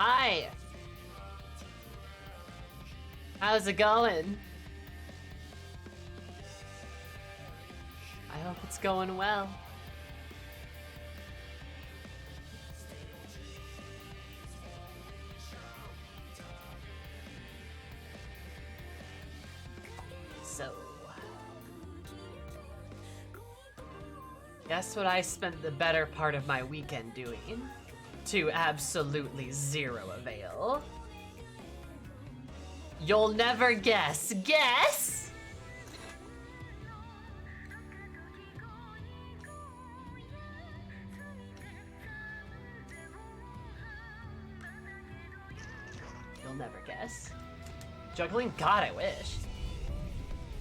Hi! How's it going? I hope it's going well. So, guess what I spent the better part of my weekend doing? To absolutely zero avail. You'll never guess. Guess? You'll never guess. Juggling? God, I wish.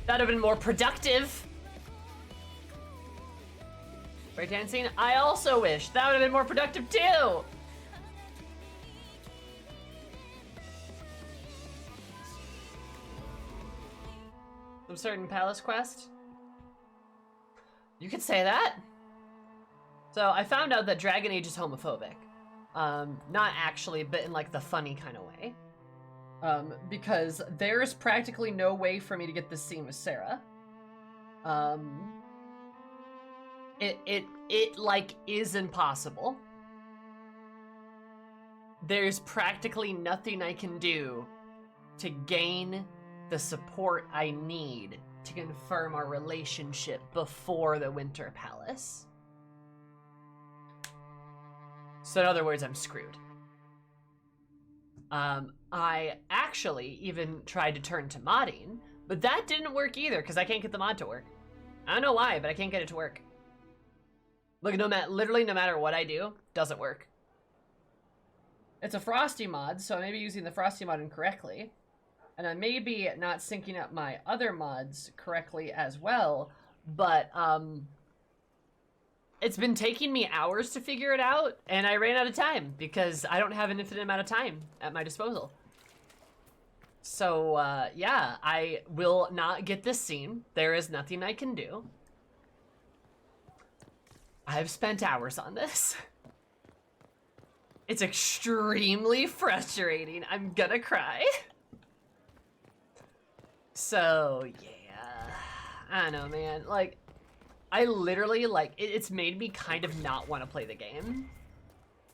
That'd have been more productive. Breakdancing? I also wish. That would have been more productive too. Some certain palace quest? You could say that. So I found out that Dragon Age is homophobic. Not actually, but in like the funny kind of way. Because there's practically no way for me to get this scene with Sarah. It like is impossible. There's practically nothing I can do to gain the support I need to confirm our relationship before the Winter Palace. So in other words, I'm screwed. I actually even tried to turn to modding, but that didn't work either because I can't get the mod to work. I don't know why, but I can't get it to work. Look, literally no matter what I do, doesn't work. It's a Frosty mod, so I may be using the Frosty mod incorrectly. And I may be not syncing up my other mods correctly as well, but it's been taking me hours to figure it out, and I ran out of time because I don't have an infinite amount of time at my disposal. So, yeah, I will not get this scene. There is nothing I can do. I've spent hours on this. It's extremely frustrating. I'm gonna cry. So, yeah. I don't know, man. Like, I literally, like, it's made me kind of not want to play the game.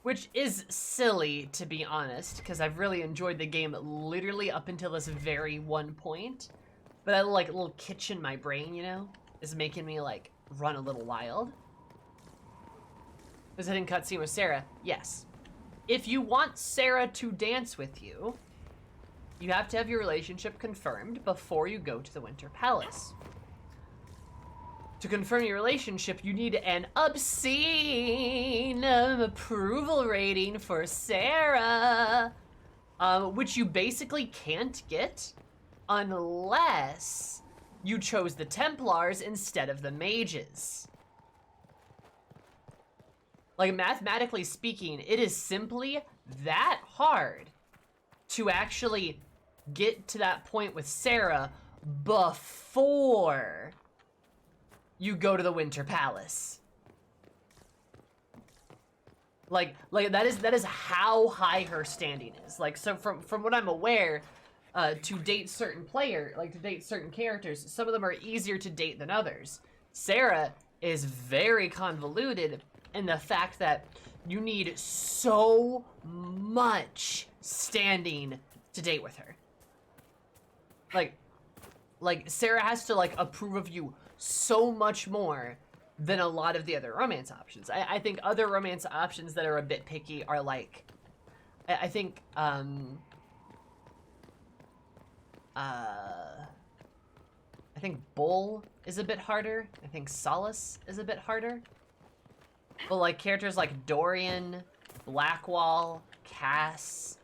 Which is silly, to be honest, because I've really enjoyed the game literally up until this very one point. But that, like, little kitch in my brain, you know, is making me, like, run a little wild. This hidden cutscene with Sarah, yes. If you want Sarah to dance with you, you have to have your relationship confirmed before you go to the Winter Palace. To confirm your relationship, you need an obscene approval rating for Sarah, which you basically can't get unless you chose the Templars instead of the mages. Like, mathematically speaking, it is simply that hard to actually get to that point with Sarah before you go to the Winter Palace. Like that is how high her standing is. Like, so from what I'm aware, to date certain characters, some of them are easier to date than others. Sarah is very convoluted in the fact that you need so much standing to date with her. Like Sarah has to, like, approve of you so much more than a lot of the other romance options. I think other romance options that are a bit picky are like, I think Bull is a bit harder. I think Solace is a bit harder. But, like, characters like Dorian, Blackwall, Cass,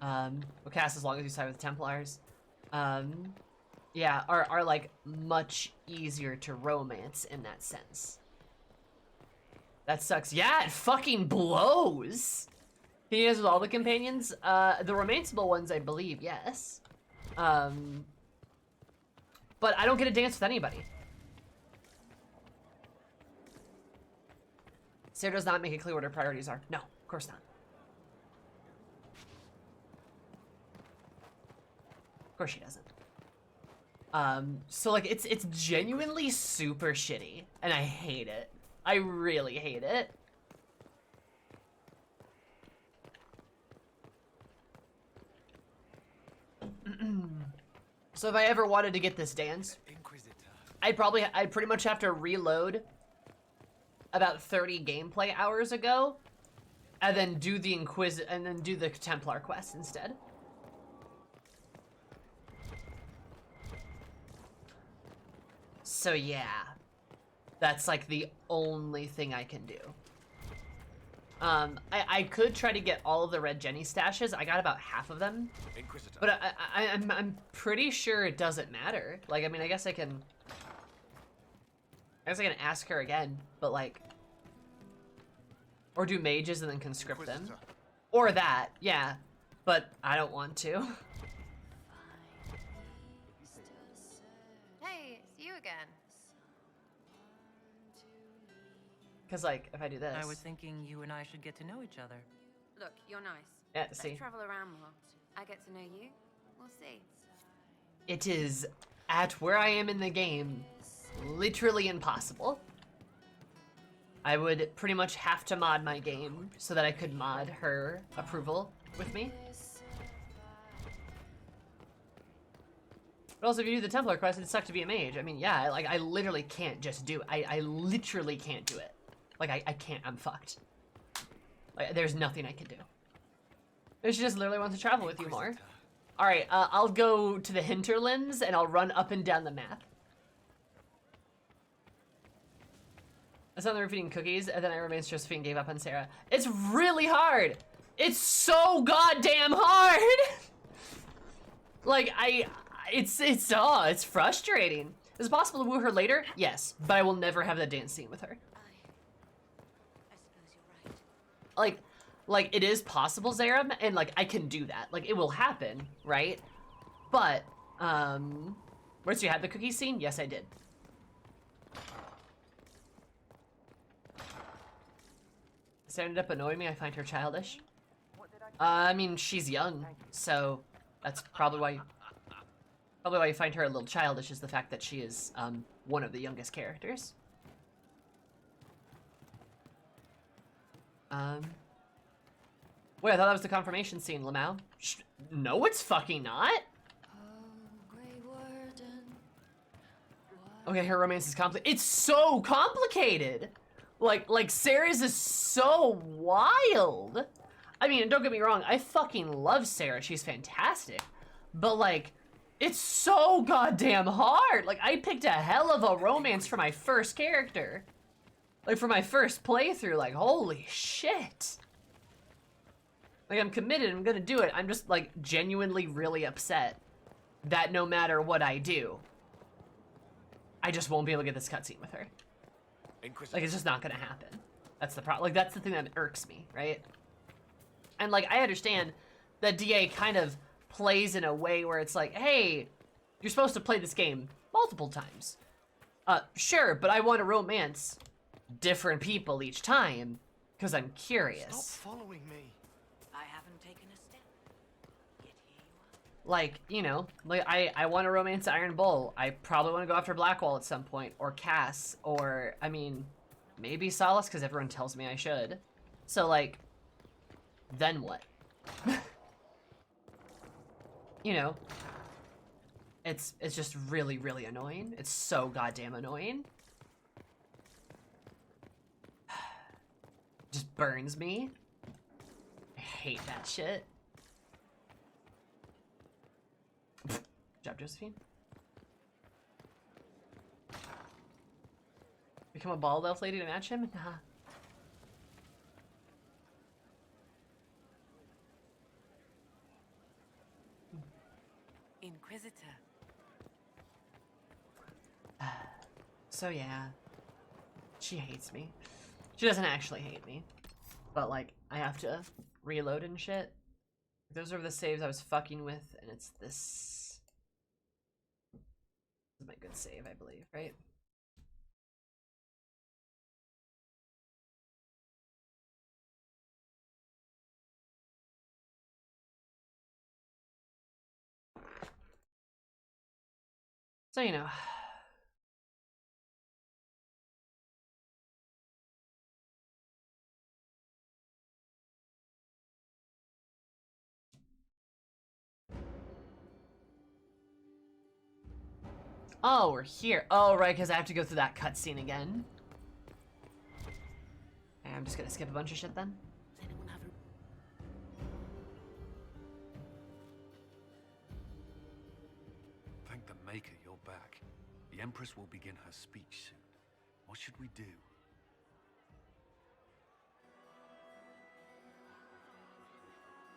well, Cass as long as you side with Templars, yeah, are like much easier to romance in that sense. That sucks. Yeah, it fucking blows. Can you dance with all the companions? The romanceable ones, I believe, yes. But I don't get to dance with anybody. Sarah does not make it clear what her priorities are. No, of course not. Of course she doesn't. So like it's genuinely super shitty, and I hate it. I really hate it. So if I ever wanted to get this dance, I'd pretty much have to reload about 30 gameplay hours ago, and then do the Templar quest instead. So yeah, that's like the only thing I can do. I could try to get all of the Red Jenny stashes. I got about half of them, but I'm pretty sure it doesn't matter. Like, I mean, I guess I can ask her again, but like, or do mages and then conscript them, or that, yeah, but I don't want to. Hey, it's you again. Because, like, if I do this... I was thinking you and I should get to know each other. Look, you're nice. Yeah, Let's see? travel around more. I get to know you. We'll see. It is, at where I am in the game, literally impossible. I would pretty much have to mod my game so that I could mod her approval with me. But also, if you do the Templar quest, it'd suck to be a mage. I mean, yeah, like, I literally can't just do it. I literally can't do it. Like, I can't. I'm fucked. Like, there's nothing I can do. She just literally wants to travel with you more. Alright, I'll go to the hinterlands, and I'll run up and down the map. I saw them feeding cookies, and then I remained Josephine gave up on Sarah. It's really hard! It's so goddamn hard! Like, it's frustrating. Is it possible to woo her later? Yes, but I will never have that dance scene with her. I suppose you're right. Like it is possible, Zaram, and like I can do that. Like it will happen, right? But where's you had the cookie scene? Yes, I did. Does it end up annoying me? I find her childish. I mean, she's young, so that's probably why you find her a little childish, is the fact that she is one of the youngest characters. Wait, I thought that was the confirmation scene, Lamau. No, it's fucking not. Okay, her romance is complicated. It's so complicated. Like Sarah's is so wild. I mean, don't get me wrong, I fucking love Sarah. She's fantastic. But like, it's so goddamn hard. Like, I picked a hell of a romance for my first character. Like, for my first playthrough, like, holy shit. Like, I'm committed, I'm gonna do it. I'm just, like, genuinely really upset that no matter what I do, I just won't be able to get this cutscene with her. Like, it's just not gonna happen. That's the problem. Like, that's the thing that irks me, right? And, like, I understand that DA kind of plays in a way where it's like, hey, you're supposed to play this game multiple times. Sure, but I want to romance different people each time, because I'm curious. Stop following me. I haven't taken a step. Yet here you are. Like, you know, like I want to romance Iron Bull. I probably want to go after Blackwall at some point, or Cass, or, I mean, maybe Solace, because everyone tells me I should. So, like, then what? You know, it's just really, really annoying. It's so goddamn annoying. Just burns me. I hate that shit. Good job, Josephine. Become a bald elf lady to match him? Nah. Inquisitor. So yeah, she hates me. She doesn't actually hate me, but like I have to reload and shit. Those are the saves I was fucking with, and it's this. This is my good save, I believe, right? So, you know. Oh, we're here. Oh, right, because I have to go through that cutscene again. And I'm just gonna skip a bunch of shit then. Does anyone have a... Thank the Maker you're back. The Empress will begin her speech soon. What should we do?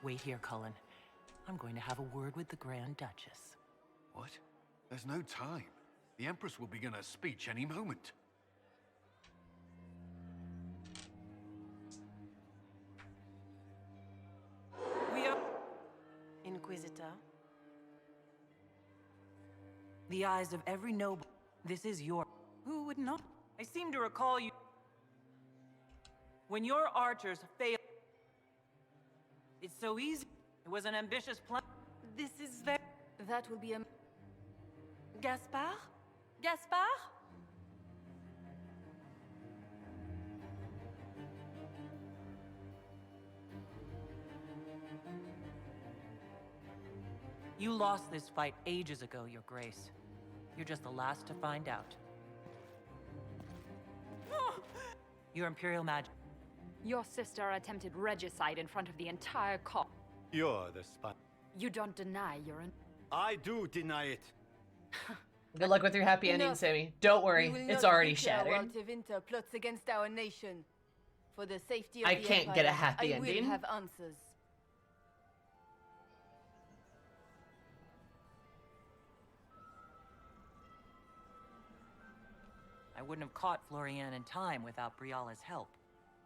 Wait here, Cullen. I'm going to have a word with the Grand Duchess. What? There's no time. The Empress will begin her speech any moment. We are Inquisitor? the eyes of every noble. This is your... Who would not? I seem to recall you... When your archers failed... It's so easy. It was an ambitious plan. This is very... That will be a... Gaspard? Gaspard? You lost this fight ages ago, Your Grace. You're just the last to find out. Your Imperial Majesty. Your sister attempted regicide in front of the entire court. You're the spy. You don't deny you're an... I do deny it. Good luck with your happy ending, Enough. Sammy. Don't worry, it's already shattered. Walter Winter plots against our nation. For the safety of I the can't get a Empire, happy I ending. will have answers. I wouldn't have caught Florian in time without Briala's help.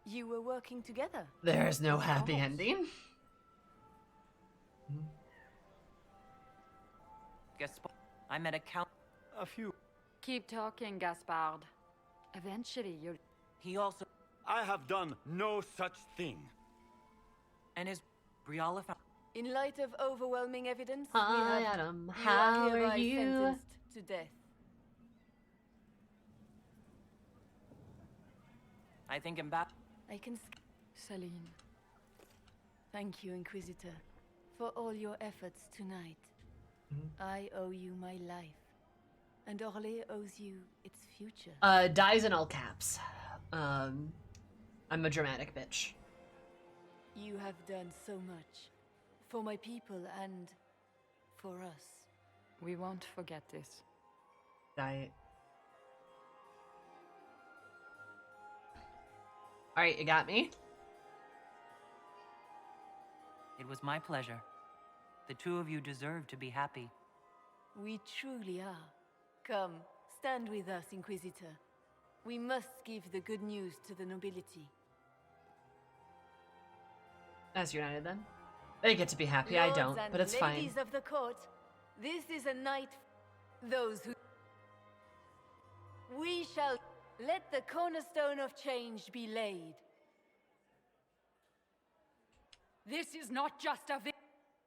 You were working together. There's no happy ending. Gaspard, I met a count. A few. Keep talking, Gaspard. Eventually, you'll... He also... I have done no such thing. And his... Briala found... In light of overwhelming evidence, Hi, we have... Adam. You How are hereby are you? sentenced to death. I think Mbappe... I can... Celine. Thank you, Inquisitor, for all your efforts tonight. I owe you my life, and Orlais owes you its future. Dies in all caps. I'm a dramatic bitch. You have done so much for my people and for us. We won't forget this. Die. Alright, you got me? It was my pleasure. The two of you deserve to be happy. We truly are. Come, stand with us, Inquisitor. We must give the good news to the nobility. As united then. They get to be happy, I don't, Lords and but it's fine. ladies of the court, this is a night for those who... We shall let the cornerstone of change be laid. This is not just a victory.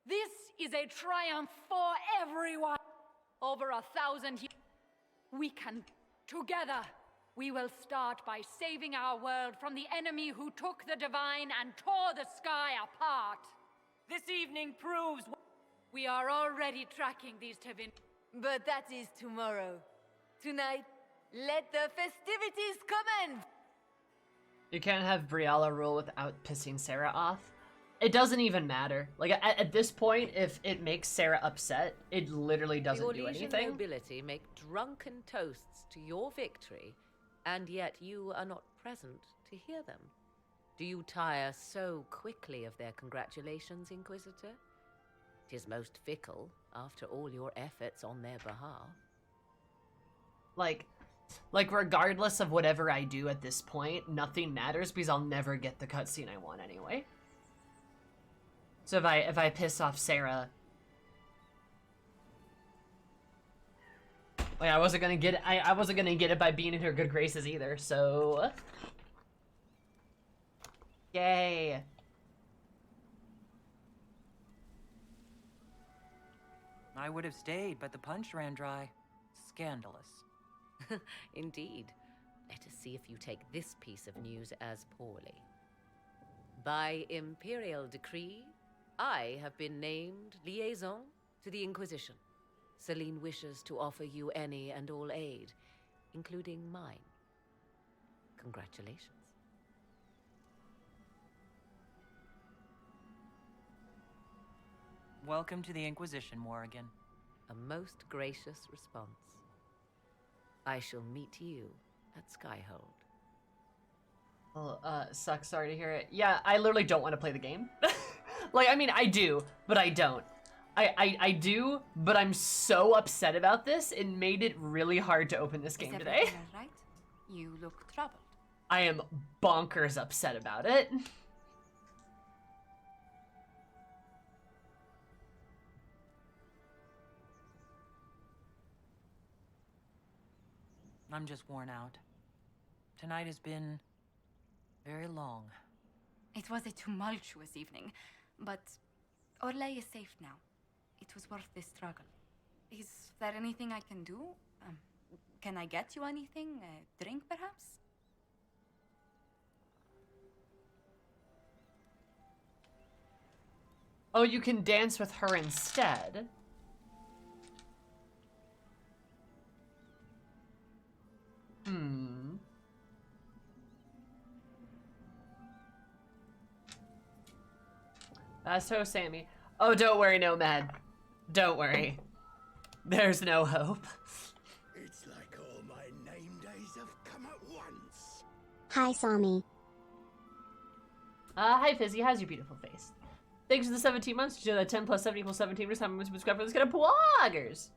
This is a triumph for everyone. Over 1,000 years. We can... Together, we will start by saving our world from the enemy who took the divine and tore the sky apart. This evening proves we are already tracking these Tevin. But that is tomorrow. Tonight, let the festivities commence! You can't have Briala rule without pissing Sarah off. It doesn't even matter. Like, at this point, if it makes Sarah upset, it literally doesn't Your do liege and anything. nobility make drunken toasts to your victory, and yet you are not present to hear them. Do you tire so quickly of their congratulations, Inquisitor? 'Tis most fickle, after all your efforts on their behalf. Like, regardless of whatever I do at this point, nothing matters because I'll never get the cutscene I want anyway. So if I piss off Sarah, like I wasn't gonna get it, I wasn't gonna get it by being in her good graces either. So, yay! I would have stayed, but the punch ran dry. scandalous. Indeed. Let us see if you take this piece of news as poorly. By imperial decree, I have been named liaison to the Inquisition. Celine wishes to offer you any and all aid, including mine. Congratulations. Welcome to the Inquisition, Morrigan. A most gracious response. I shall meet you at Skyhold. Well, sucks. Sorry to hear it. Yeah, I literally don't want to play the game. Like, I mean, I do, but I don't. I do, but I'm so upset about this. It made it really hard to open this game today. Right? You look troubled. I am bonkers upset about it. I'm just worn out. Tonight has been very long. It was a tumultuous evening, but Orlais is safe now. It was worth the struggle. Is there anything I can do? Can I get you anything? A drink, perhaps? Oh, you can dance with her instead. So Sammy. Oh, don't worry, Nomad. Don't worry. There's no hope. It's like all my name days have come at once. Hi, Sami. Hi, Fizzy. How's your beautiful face? Thanks for the 17 months. You know that 10 plus 7 equals 17. We're time to subscribe for this kind of bloggers.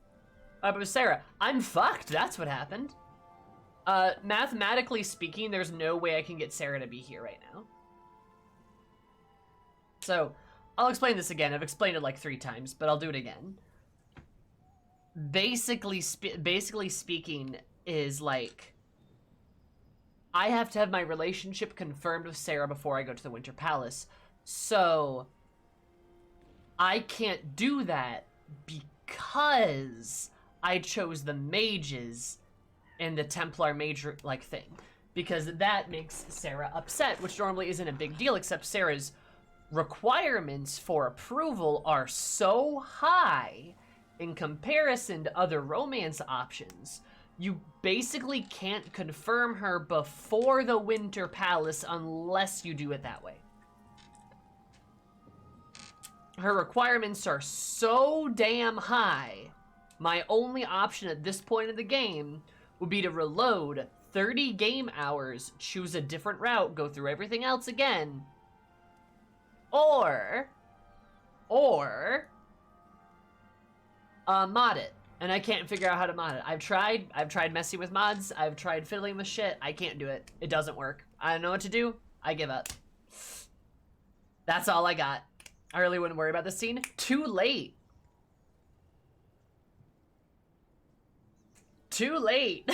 But Sarah, I'm fucked. That's what happened. Mathematically speaking, there's no way I can get Sarah to be here right now. So, I'll explain this again. I've explained it like 3 times, but I'll do it again. Basically speaking is like, I have to have my relationship confirmed with Sarah before I go to the Winter Palace. So, I can't do that because I chose the mages in the Templar mage like thing, because that makes Sarah upset, which normally isn't a big deal, except Sarah's requirements for approval are so high in comparison to other romance options. You basically can't confirm her before the Winter Palace unless you do it that way. Her requirements are so damn high, my only option at this point of the game would be to reload 30 game hours, choose a different route, go through everything else again, or mod it. And I can't figure out how to mod it. I've tried messing with mods, I've tried fiddling with shit, I can't do it. It doesn't work. I don't know what to do, I give up. That's all I got. I really wouldn't worry about this scene. Too late. Too late.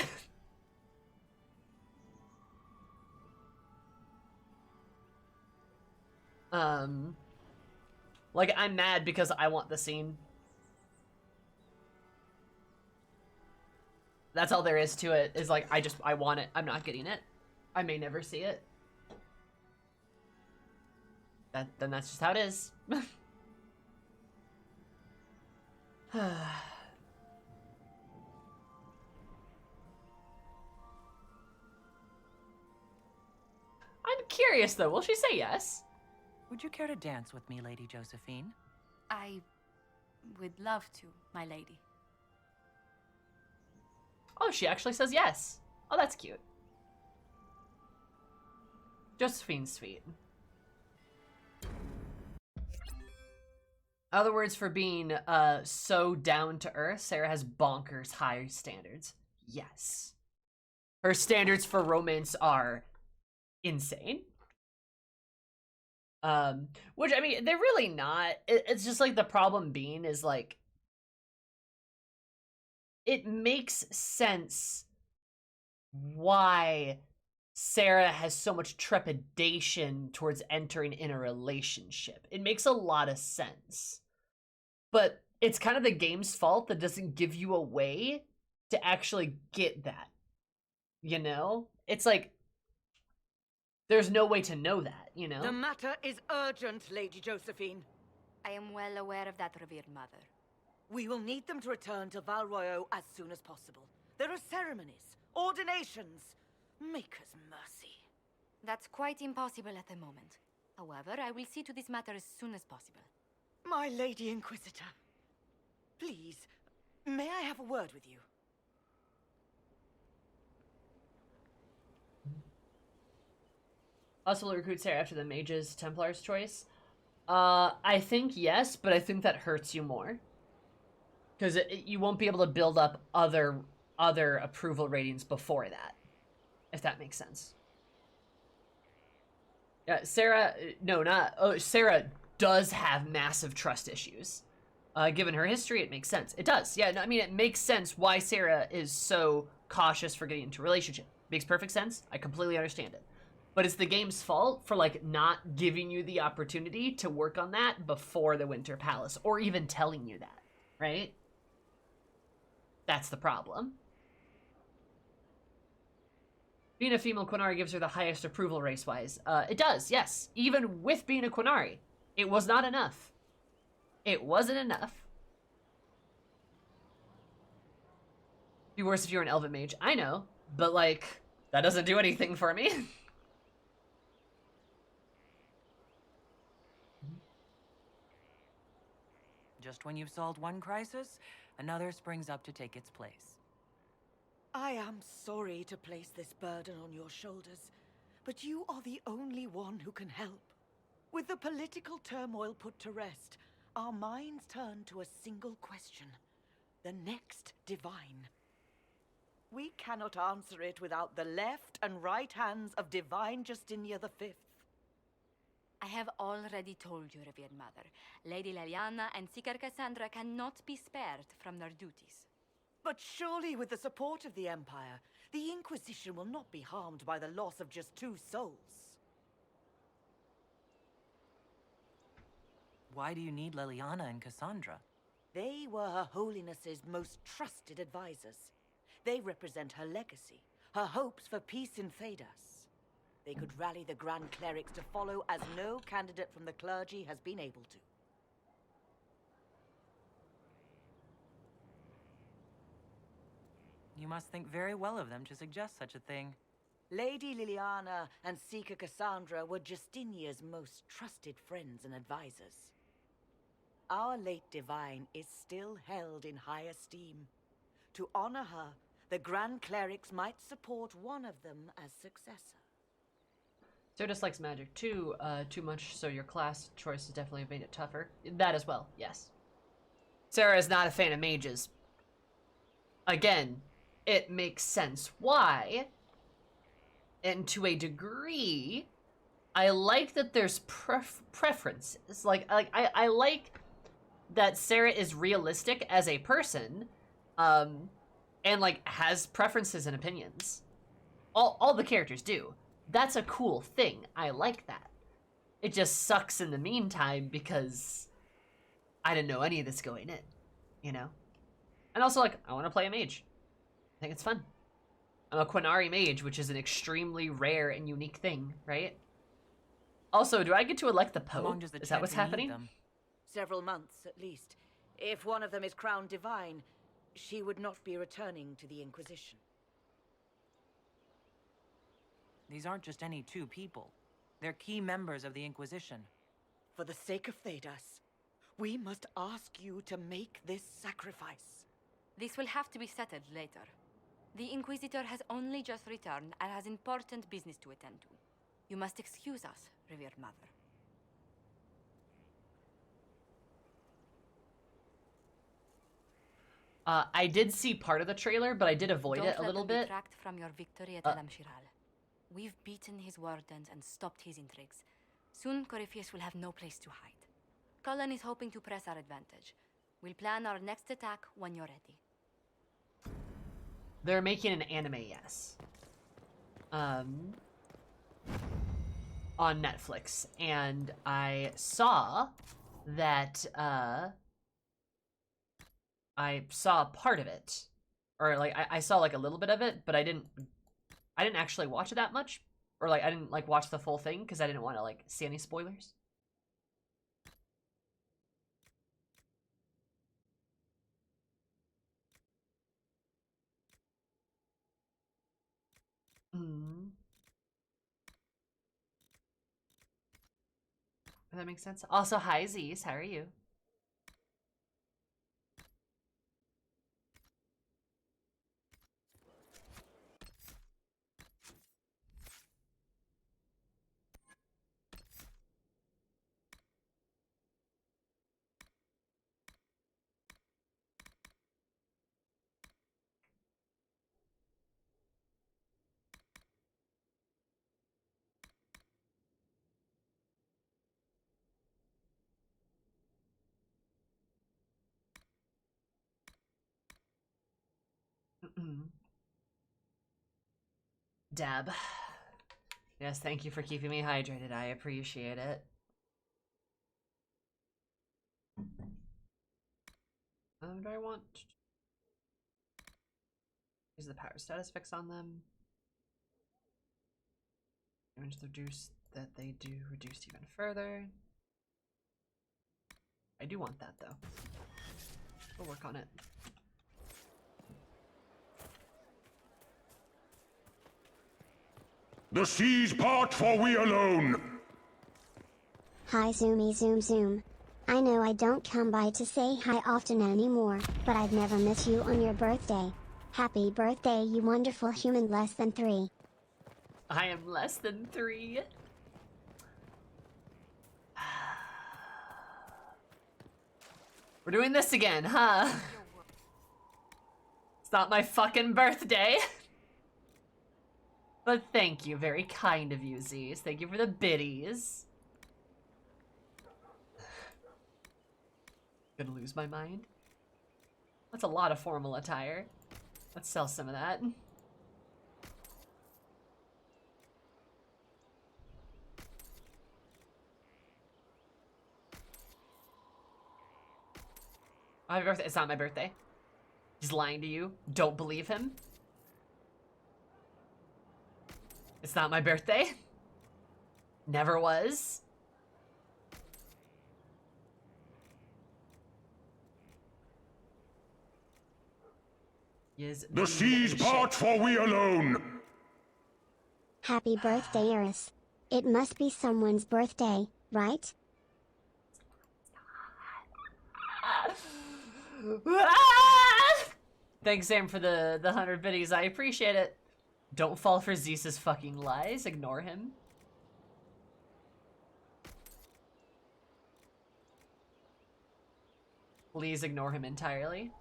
Like, I'm mad because I want the scene. That's all there is to it, is like, I want it. I'm not getting it. I may never see it. Then that's just how it is. I'm curious, though. Will she say yes? Would you care to dance with me, Lady Josephine? I would love to, my lady. Oh, she actually says yes. Oh, that's cute. Josephine's sweet. Other words for being so down to earth, Sarah has bonkers high standards. Yes. Her standards for romance are insane. Which, I mean, they're really not. It's just like the problem being is like, it makes sense why Sarah has so much trepidation towards entering in a relationship. It makes a lot of sense. But it's kind of the game's fault that doesn't give you a way to actually get that. You know? It's like, there's no way to know that, you know? The matter is urgent, Lady Josephine. I am well aware of that, revered mother. We will need them to return to Val Royeaux as soon as possible. There are ceremonies, ordinations. Make us mercy. That's quite impossible at the moment. However, I will see to this matter as soon as possible. My Lady Inquisitor, please, may I have a word with you? Also will recruit Sarah after the Mage's Templar's choice. I think yes, but I think that hurts you more. Because you won't be able to build up other approval ratings before that. If that makes sense. Yeah, Sarah, no, not, oh, Sarah does have massive trust issues. Given her history, it makes sense. It does, yeah, no, I mean, it makes sense why Sarah is so cautious for getting into a relationship. Makes perfect sense, I completely understand it. But it's the game's fault for, like, not giving you the opportunity to work on that before the Winter Palace, or even telling you that, right? That's the problem. Being a female Quinari gives her the highest approval race-wise. It does, yes. Even with being a Quinari. It was not enough. It wasn't enough. Be worse if you were an Elven Mage. I know, but, like, that doesn't do anything for me. Just when you've solved one crisis, another springs up to take its place. I am sorry to place this burden on your shoulders, but you are the only one who can help. With the political turmoil put to rest, our minds turn to a single question: the next divine. We cannot answer it without the left and right hands of Divine Justinia V. I have already told you, revered mother. Lady Leliana and Seeker Cassandra cannot be spared from their duties. But surely with the support of the Empire, the Inquisition will not be harmed by the loss of just 2 souls. Why do you need Leliana and Cassandra? They were Her Holiness's most trusted advisors. They represent her legacy, her hopes for peace in Phaedas. They could rally the Grand Clerics to follow as no candidate from the clergy has been able to. You must think very well of them to suggest such a thing. Lady Liliana and Seeker Cassandra were Justinia's most trusted friends and advisors. Our late divine is still held in high esteem. To honor her, the Grand Clerics might support one of them as successor. Sarah dislikes magic too much, so your class choice has definitely made it tougher. That as well, yes. Sarah is not a fan of mages. Again, it makes sense why. And to a degree, I like that there's preferences. I like that Sarah is realistic as a person, and like has preferences and opinions. All the characters do. That's a cool thing. I like that. It just sucks in the meantime because I didn't know any of this going in, you know? And also, like, I want to play a mage. I think it's fun. I'm a Quinari mage, which is an extremely rare and unique thing, right? Also, do I get to elect the Pope? Is that what's happening? Several months, at least. If one of them is crowned divine, she would not be returning to the Inquisition. These aren't just any 2 people. They're key members of the Inquisition. For the sake of Phaedas, we must ask you to make this sacrifice. This will have to be settled later. The Inquisitor has only just returned and has important business to attend to. You must excuse us, revered mother. I did see part of the trailer, but I did avoid it a little bit. Don't let them detract from your victory at Alam Shiral. We've beaten his wardens and stopped his intrigues. Soon, Corypheus will have no place to hide. Cullen is hoping to press our advantage. We'll plan our next attack when you're ready. They're making an anime, yes. On Netflix. And I saw that, I saw part of it. Or like I saw like a little bit of it, but I didn't actually watch it that much. Or like I didn't like watch the full thing because I didn't want to like see any spoilers. Mm. If that makes sense. Also, hi Z's, how are you? Dab. Yes, thank you for keeping me hydrated. I appreciate it. Do I want to use the power status fix on them? Damage reduce that they do reduce even further. I do want that though. We'll work on it. The seas part for we alone. Hi Zoom. I know I don't come by to say hi often anymore, but I'd never miss you on your birthday. Happy birthday, you wonderful human less than 3. I am less than 3. We're doing this again, huh? It's not my fucking birthday. But thank you, very kind of you, Z's. Thank you for the biddies. Gonna lose my mind. That's a lot of formal attire. Let's sell some of that. Happy birthday. It's not my birthday. He's lying to you. Don't believe him. It's not my birthday. Never was. Yes, the seas part for we alone. Happy birthday, Eris. It must be someone's birthday, right? Thanks, Sam, for the 100 biddies. I appreciate it. Don't fall for Zeus's fucking lies. Ignore him. Please ignore him entirely.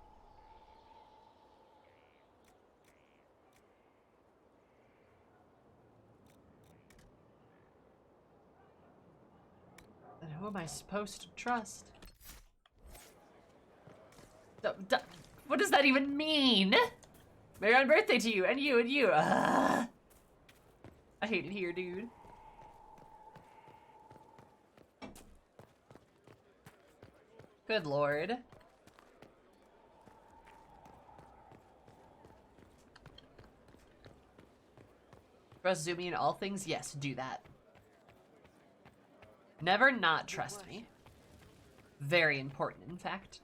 Then who am I supposed to trust? What does that even mean? Merry on birthday to you, and you, and you. I hate it here, dude. Good lord. Trust Zoomie in all things? Yes, do that. Never not trust me. Very important, in fact.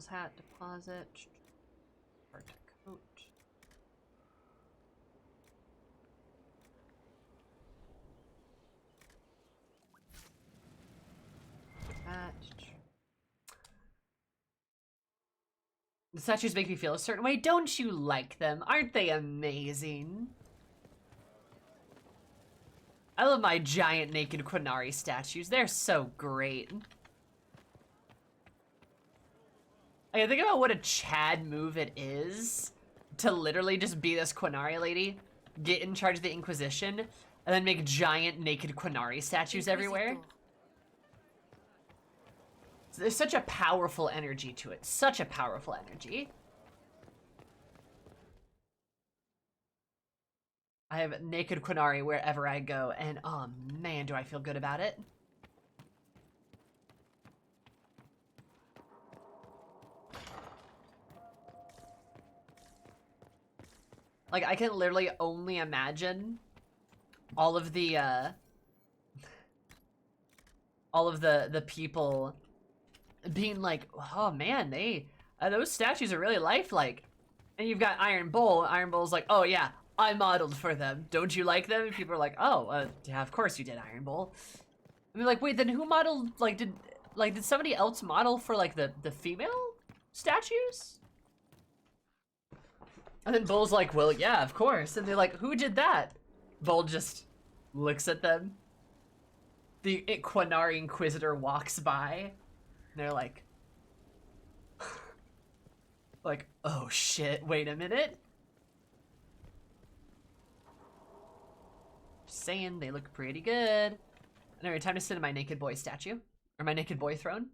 Hat deposit. Hard coat. That. The statues make me feel a certain way. Don't you like them? Aren't they amazing? I love my giant naked Quinari statues. They're so great. I think about what a Chad move it is to literally just be this Quinari lady get in charge of the Inquisition and then make giant naked Quinari statues everywhere. So there's such a powerful energy to it. Such a powerful energy. I have naked Quinari wherever I go, and oh man, do I feel good about it. Like, I can literally only imagine all of the people being like, oh man, those statues are really lifelike. And you've got Iron Bull. Iron Bull's like, oh yeah, I modeled for them. Don't you like them? And people are like, oh, yeah, of course you did, Iron Bull. I mean, like, wait, then who modeled, did somebody else model for, like, the female statues? And then Bull's like, well, yeah, of course. And they're like, who did that? Bull just looks at them. The Quinari Inquisitor walks by. And they're like, oh shit, wait a minute. Just saying, they look pretty good. Anyway, time to sit in my naked boy statue. Or my naked boy throne.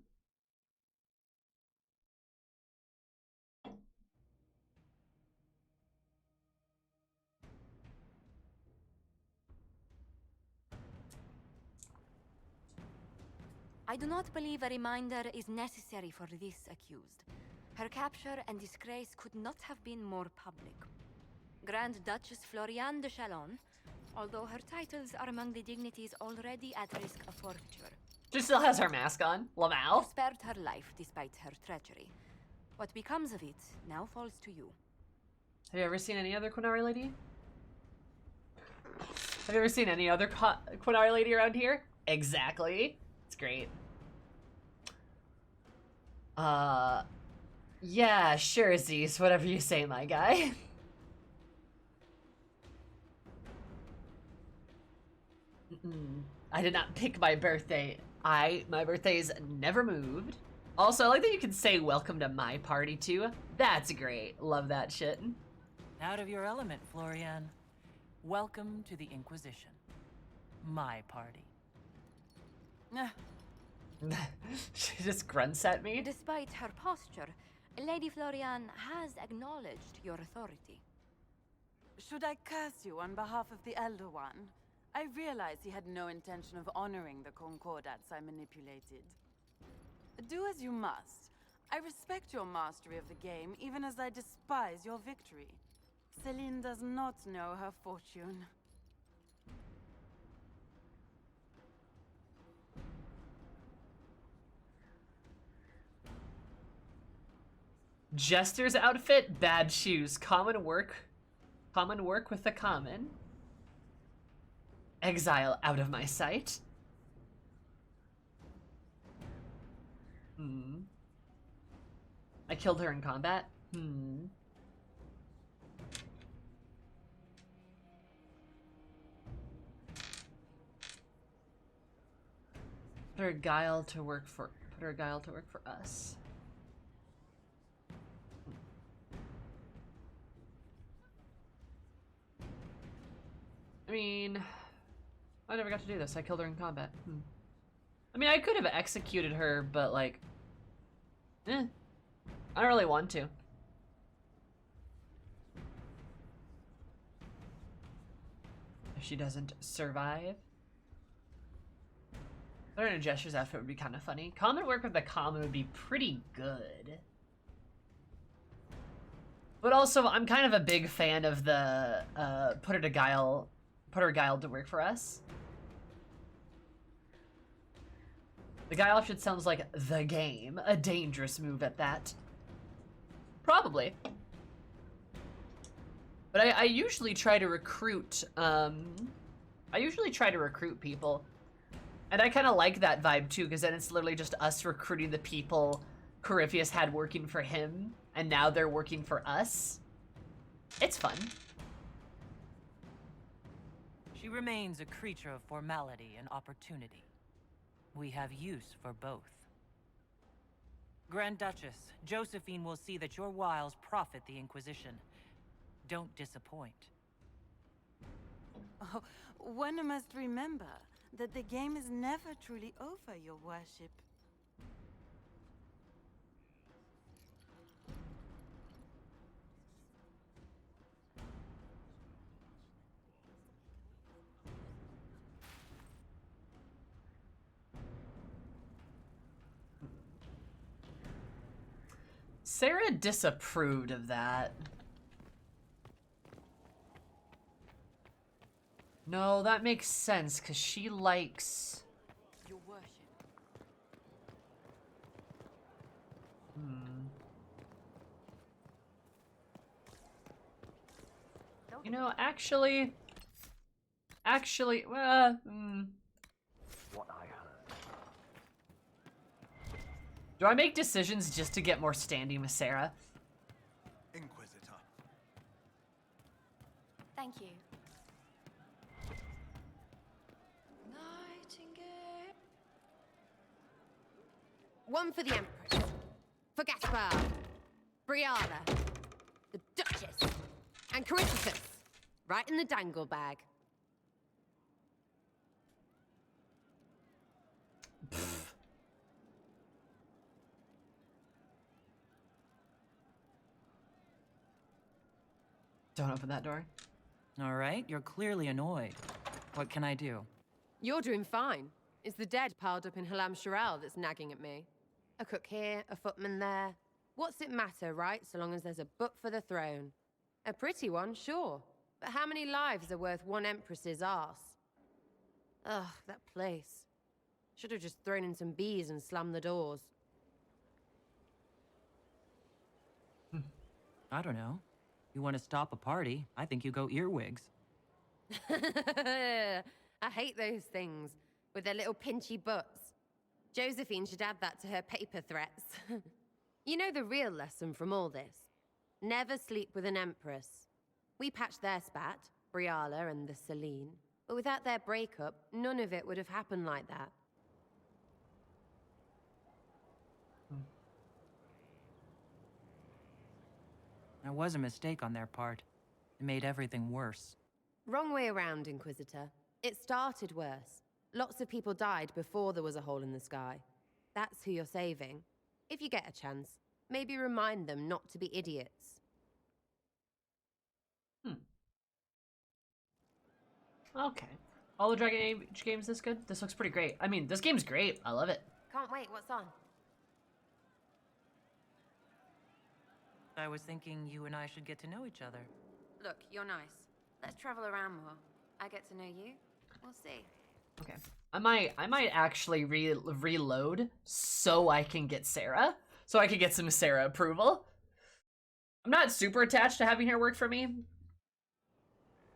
I do not believe a reminder is necessary for this accused. Her capture and disgrace could not have been more public. Grand Duchess Floriane de Chalon, although her titles are among the dignities already at risk of forfeiture. She still has her mask on. Lamal. You spared her life despite her treachery. What becomes of it now falls to you. Have you ever seen any other Quinari lady? Have you ever seen any other Quinari lady around here? Exactly. It's great. Yeah, sure, Zeus. Whatever you say, my guy. I did not pick my birthday. My birthday's never moved. Also, I like that you can say welcome to my party, too. That's great. Love that shit. Out of your element, Florian. Welcome to the Inquisition. My party. She just grunts at me. Despite her posture, Lady Florian has acknowledged your authority. Should I curse you on behalf of the Elder One? I realize he had no intention of honoring the concordats I manipulated. Do as you must. I respect your mastery of the game, even as I despise your victory. Celine does not know her fortune. Jester's outfit, bad shoes. Common work with the common. Exile out of my sight. I killed her in combat. Put her guile to work for us. I mean, I never got to do this. I killed her in combat. I mean, I could have executed her, but like, I don't really want to. If she doesn't survive. Put her in a Jester's outfit would be kind of funny. Common work with the common would be pretty good. But also, I'm kind of a big fan of the, put her guile to work for us. The guile option sounds like the game. A dangerous move at that. Probably. But I usually try to recruit, people. And I kind of like that vibe too, because then it's literally just us recruiting the people Corypheus had working for him, and now they're working for us. It's fun. She remains a creature of formality and opportunity. We have use for both. Grand Duchess, Josephine will see that your wiles profit the Inquisition. Don't disappoint. Oh, one must remember that the game is never truly over, your worship. Sarah disapproved of that. No, that makes sense, because she likes... Your worship. You know, actually, What I heard. do I make decisions just to get more standing with Sarah? Inquisitor. Thank you. One for the Empress. For Gaspar. Briala. The Duchess. And Corypheus. Right in the dangle bag. Don't open that door. All right, you're clearly annoyed. What can I do? You're doing fine. It's the dead piled up in Halam Sharal that's nagging at me. A cook here, a footman there. What's it matter, right, so long as there's a book for the throne? A pretty one, sure. But how many lives are worth one empress's arse? Ugh, that place. Should have just thrown in some bees and slammed the doors. I don't know. You want to stop a party? I think you go earwigs. I hate those things, with their little pinchy butts. Josephine should add that to her paper threats. You know the real lesson from all this? Never sleep with an empress. We patched their spat, Briala and the Celine, but without their breakup, none of it would have happened like that. That was a mistake on their part. It made everything worse. Wrong way around, Inquisitor. It started worse. Lots of people died before there was a hole in the sky. That's who you're saving. If you get a chance, maybe remind them not to be idiots. Okay. All the Dragon Age games this good? This looks pretty great. I mean, this game's great. I love it. Can't wait, what's on? I was thinking you and I should get to know each other. Look, you're nice. Let's travel around more. I get to know you. We'll see. Okay. I might actually reload so I can get Sarah. So I can get some Sarah approval. I'm not super attached to having her work for me.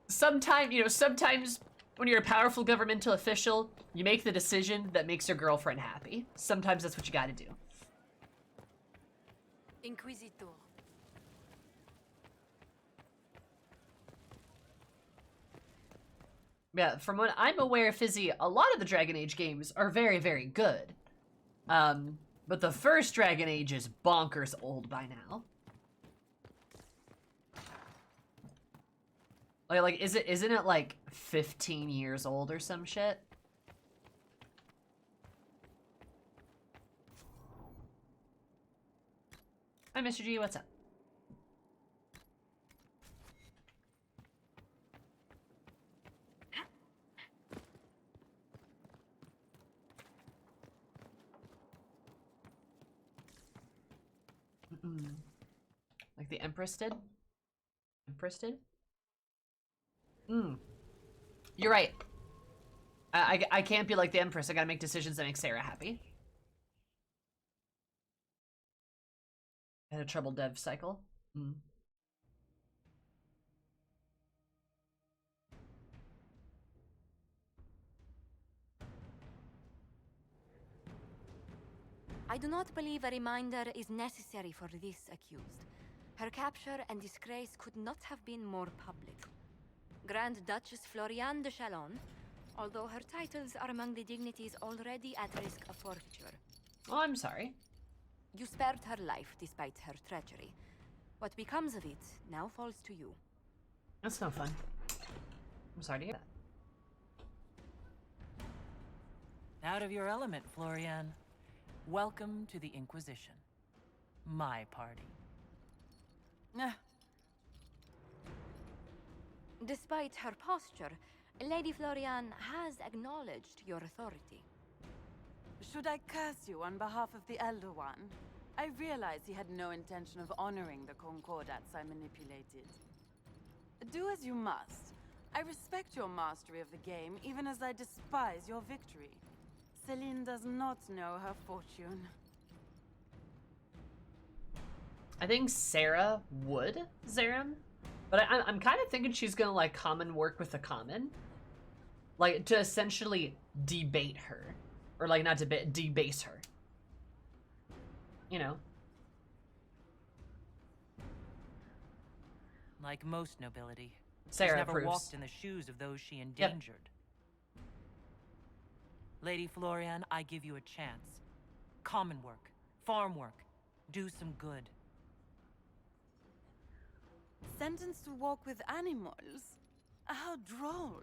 Sometimes when you're a powerful governmental official, you make the decision that makes your girlfriend happy. Sometimes that's what you gotta do. Inquisitor. Yeah, from what I'm aware, Fizzy, a lot of the Dragon Age games are very, very good. But the first Dragon Age is bonkers old by now. Like, isn't it like 15 years old or some shit? Hi, Mr. G, what's up? Like the Empress did? Empress did? You're right. I can't be like the Empress. I gotta make decisions that make Sarah happy. I had a troubled dev cycle. I do not believe a reminder is necessary for this accused. Her capture and disgrace could not have been more public. Grand Duchess Floriane de Chalon, although her titles are among the dignities already at risk of forfeiture. Oh, I'm sorry. You spared her life despite her treachery. What becomes of it now falls to you. That's no fun. I'm sorry to hear that. Out of your element, Florian. Welcome to the Inquisition. My party. Despite her posture, Lady Florian has acknowledged your authority. Should I curse you on behalf of the Elder One? I realize he had no intention of honoring the concordats I manipulated. Do as you must. I respect your mastery of the game, even as I despise your victory. Celine does not know her fortune. I think Sarah would, Zaram. But I'm kind of thinking she's gonna, like, common work with the common. Like, to essentially debate her. Or, like, not debate, debase her. You know? Like most nobility, Sarah she's never approves. walked in the shoes of those she endangered. Lady Florian, I give you a chance. Common work, farm work, do some good. Sentenced to walk with animals? How droll.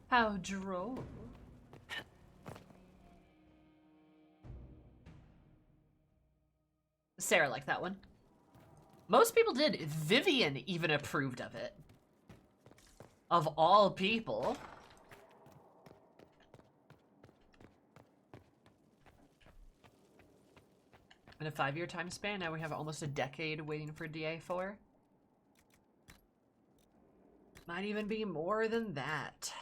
How droll. Sarah liked that one. Most people did. Vivian even approved of it. Of all people. In a 5-year time span, now we have almost a decade waiting for DA4. Might even be more than that.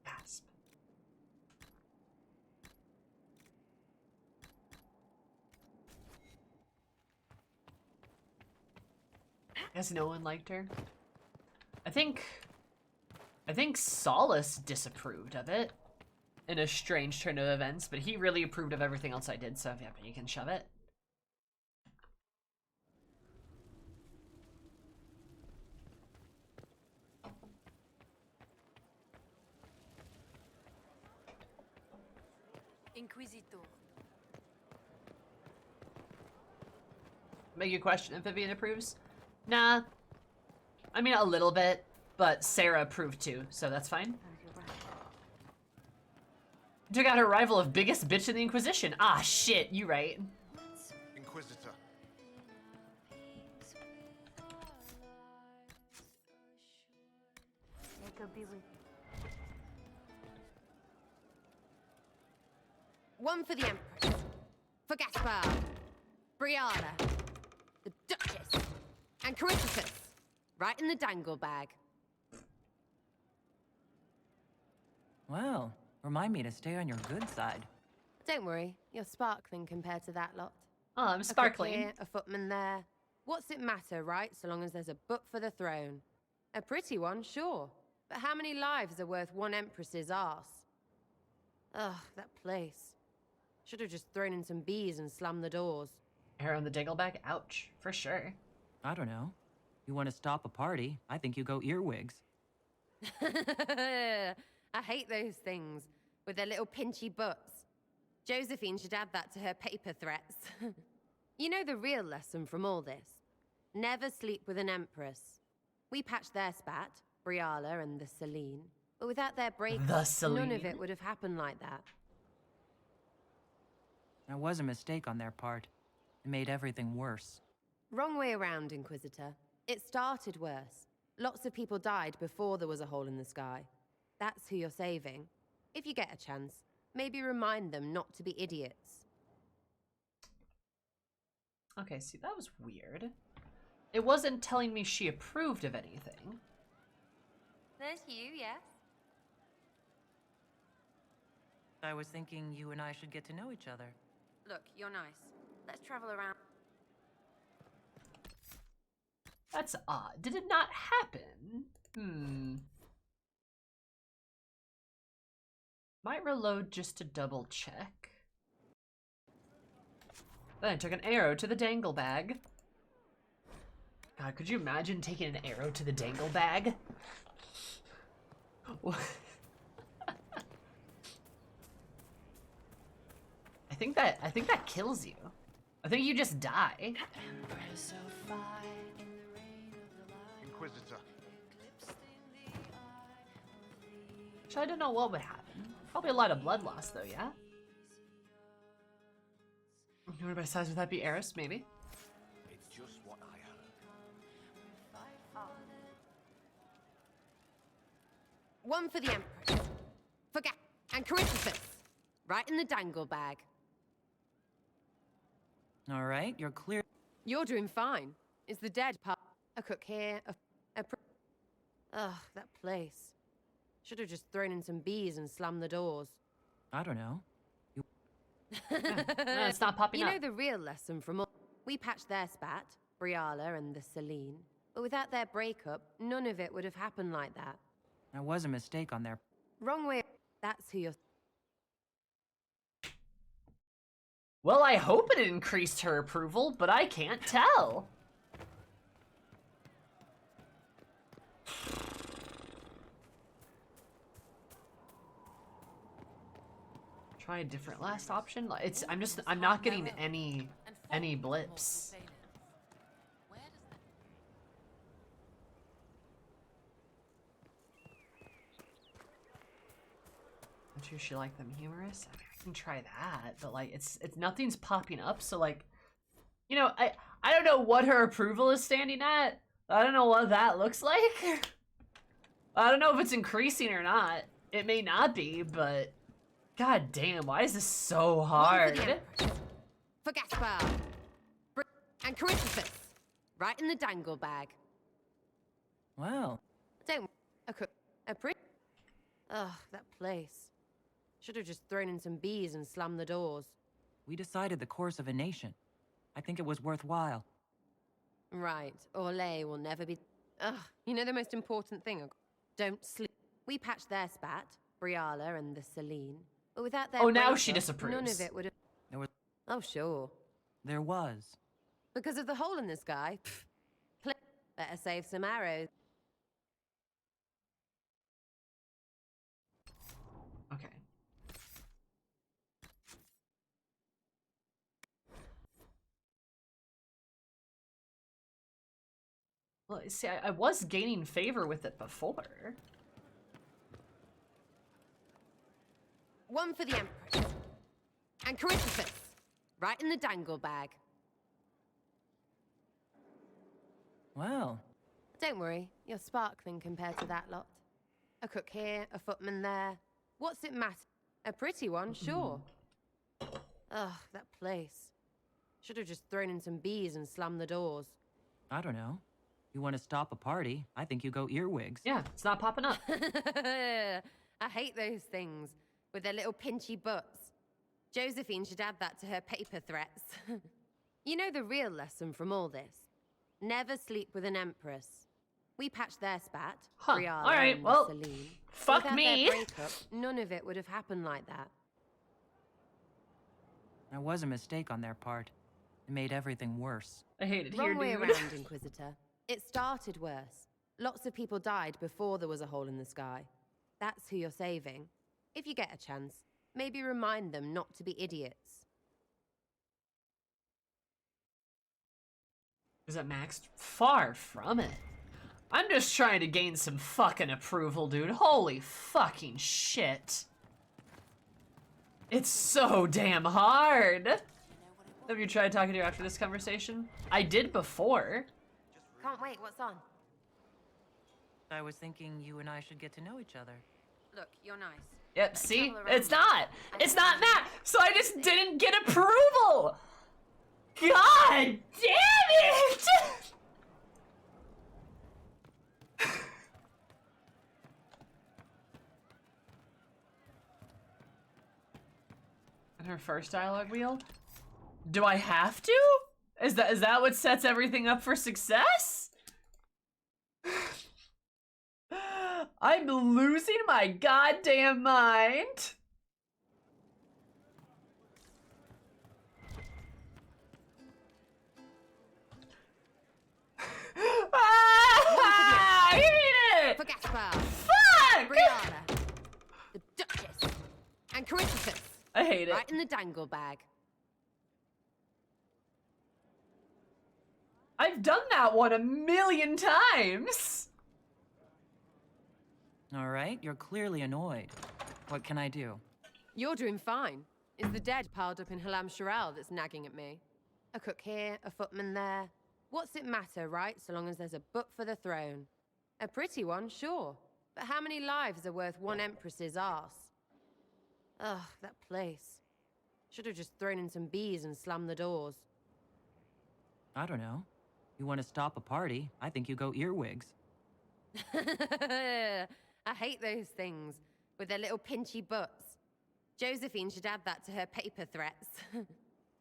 Gasp. Guess no one liked her. I think Solace disapproved of it in a strange turn of events, but he really approved of everything else I did, so yeah, you can shove it. Inquisitor. Make you question if Vivian approves? Nah. I mean, a little bit, but Sarah approved too, so that's fine. Took out her rival of biggest bitch in the Inquisition. Ah, shit, you right. Inquisitor. One for the Empress. For Gaspard. Brianna. The Duchess. And Caritas. Right in the dangle bag. Well, remind me to stay on your good side. Don't worry, you're sparkling compared to that lot. Oh, I'm A sparkling. cook here, a footman there. What's it matter, right? So long as there's a book for the throne. A pretty one, sure. But how many lives are worth one empress's arse? Ugh, that place. Should have just thrown in some bees and slammed the doors. Hair on the dingleback? Ouch. For sure. I don't know. You want to stop a party? I think you go earwigs. I hate those things, with their little pinchy butts. Josephine should add that to her paper threats. You know the real lesson from all this? Never sleep with an empress. We patched their spat, Briala and the Celine, but without their breakup, none of it would have happened like that. There was a mistake on their part. It made everything worse. Wrong way around, Inquisitor. It started worse. Lots of people died before there was a hole in the sky. That's who you're saving. If you get a chance, maybe remind them not to be idiots. Okay, see, that was weird. It wasn't telling me she approved of anything. There's you, yes? I was thinking you and I should get to know each other. Look, you're nice. Let's travel around. That's odd. Did it not happen? Might reload just to double check. Then I took an arrow to the dangle bag. God, could you imagine taking an arrow to the dangle bag? think that kills you. I think you just die. Inquisitor. Actually, I don't know what would happen. Probably a lot of blood loss, though, yeah? You wonder by size, would that be Eris, maybe? It's just what I heard. One for the Empress. For and Crucifix. Right in the dangle bag. All right, you're clear. You're doing fine. Is the dead part? A cook here, Ugh, that place. Should have just thrown in some bees and slammed the doors. I don't know. No, it's not popping you up. know the real lesson from all... We patched their spat, Briala and the Celine. But without their breakup, none of it would have happened like that. That was a mistake on their... Wrong way. That's who you're... Well, I hope it increased her approval, but I can't tell. Try a different last option. I'm not getting any blips. I'm sure she liked them humorous. I can try that, but like it's nothing's popping up, so like, you know, I don't know what her approval is standing at. I don't know what that looks like. I don't know if it's increasing or not. It may not be, but god damn, why is this so hard? For Gaspar. And Crucifix. Right in the dangle bag. Well. Don't... Ugh, that place. Should have just thrown in some bees and slammed the doors. We decided the course of a nation. I think it was worthwhile. Right. Orlais will never be... Ugh, you know the most important thing? Don't sleep. We patched their spat, Briala and the Celine. But without their... Oh, now she disapproves. None of it would have... There was... Oh, sure. There was. Because of the hole in the sky. Better save some arrows. Okay. Well, see, I was gaining favor with it before. One for the Empress. And Crucifix. Right in the dangle bag. Well. Don't worry, you're sparkling compared to that lot. A cook here, a footman there. What's it matter? A pretty one, sure. Ugh, that place. Should have just thrown in some bees and slammed the doors. I don't know. You want to stop a party, I think you go earwigs. Yeah, it's not popping up. I hate those things, with their little pinchy butts. Josephine should add that to her paper threats. You know the real lesson from all this? Never sleep with an empress. We patched their spat, Briala Alright, and well, Celine. fuck Without me. their breakup, none of it would have happened like that. That was a mistake on their part. It made everything worse. I hate it Wrong here, way dude. around, Inquisitor. It started worse. Lots of people died before there was a hole in the sky. That's who you're saving. If you get a chance, maybe remind them not to be idiots. Is it maxed? Far from it. I'm just trying to gain some fucking approval, dude. Holy fucking shit. It's so damn hard. Have you tried talking to her after this conversation? I did before. Can't wait, what's on? I was thinking you and I should get to know each other. Look, you're nice. Yep, see? It's not. It's not that. So I just didn't get approval. God damn it! And her first dialogue wheel? Do I have to? Is that what sets everything up for success? I'm losing my goddamn mind. Ah! Give me it! For Gaspar. Fuck! Brianna. The Duchess. And Crucifix. I hate it. Right in the dangle bag. I've done that one 1,000,000 times. All right, you're clearly annoyed. What can I do? You're doing fine. It's the dead piled up in Halam Sharal that's nagging at me. A cook here, a footman there. What's it matter, right? So long as there's a butt for the throne. A pretty one, sure. But how many lives are worth one empress's arse? Ugh, that place. Should have just thrown in some bees and slammed the doors. I don't know. You want to stop a party? I think you go earwigs. I hate those things, with their little pinchy butts. Josephine should add that to her paper threats.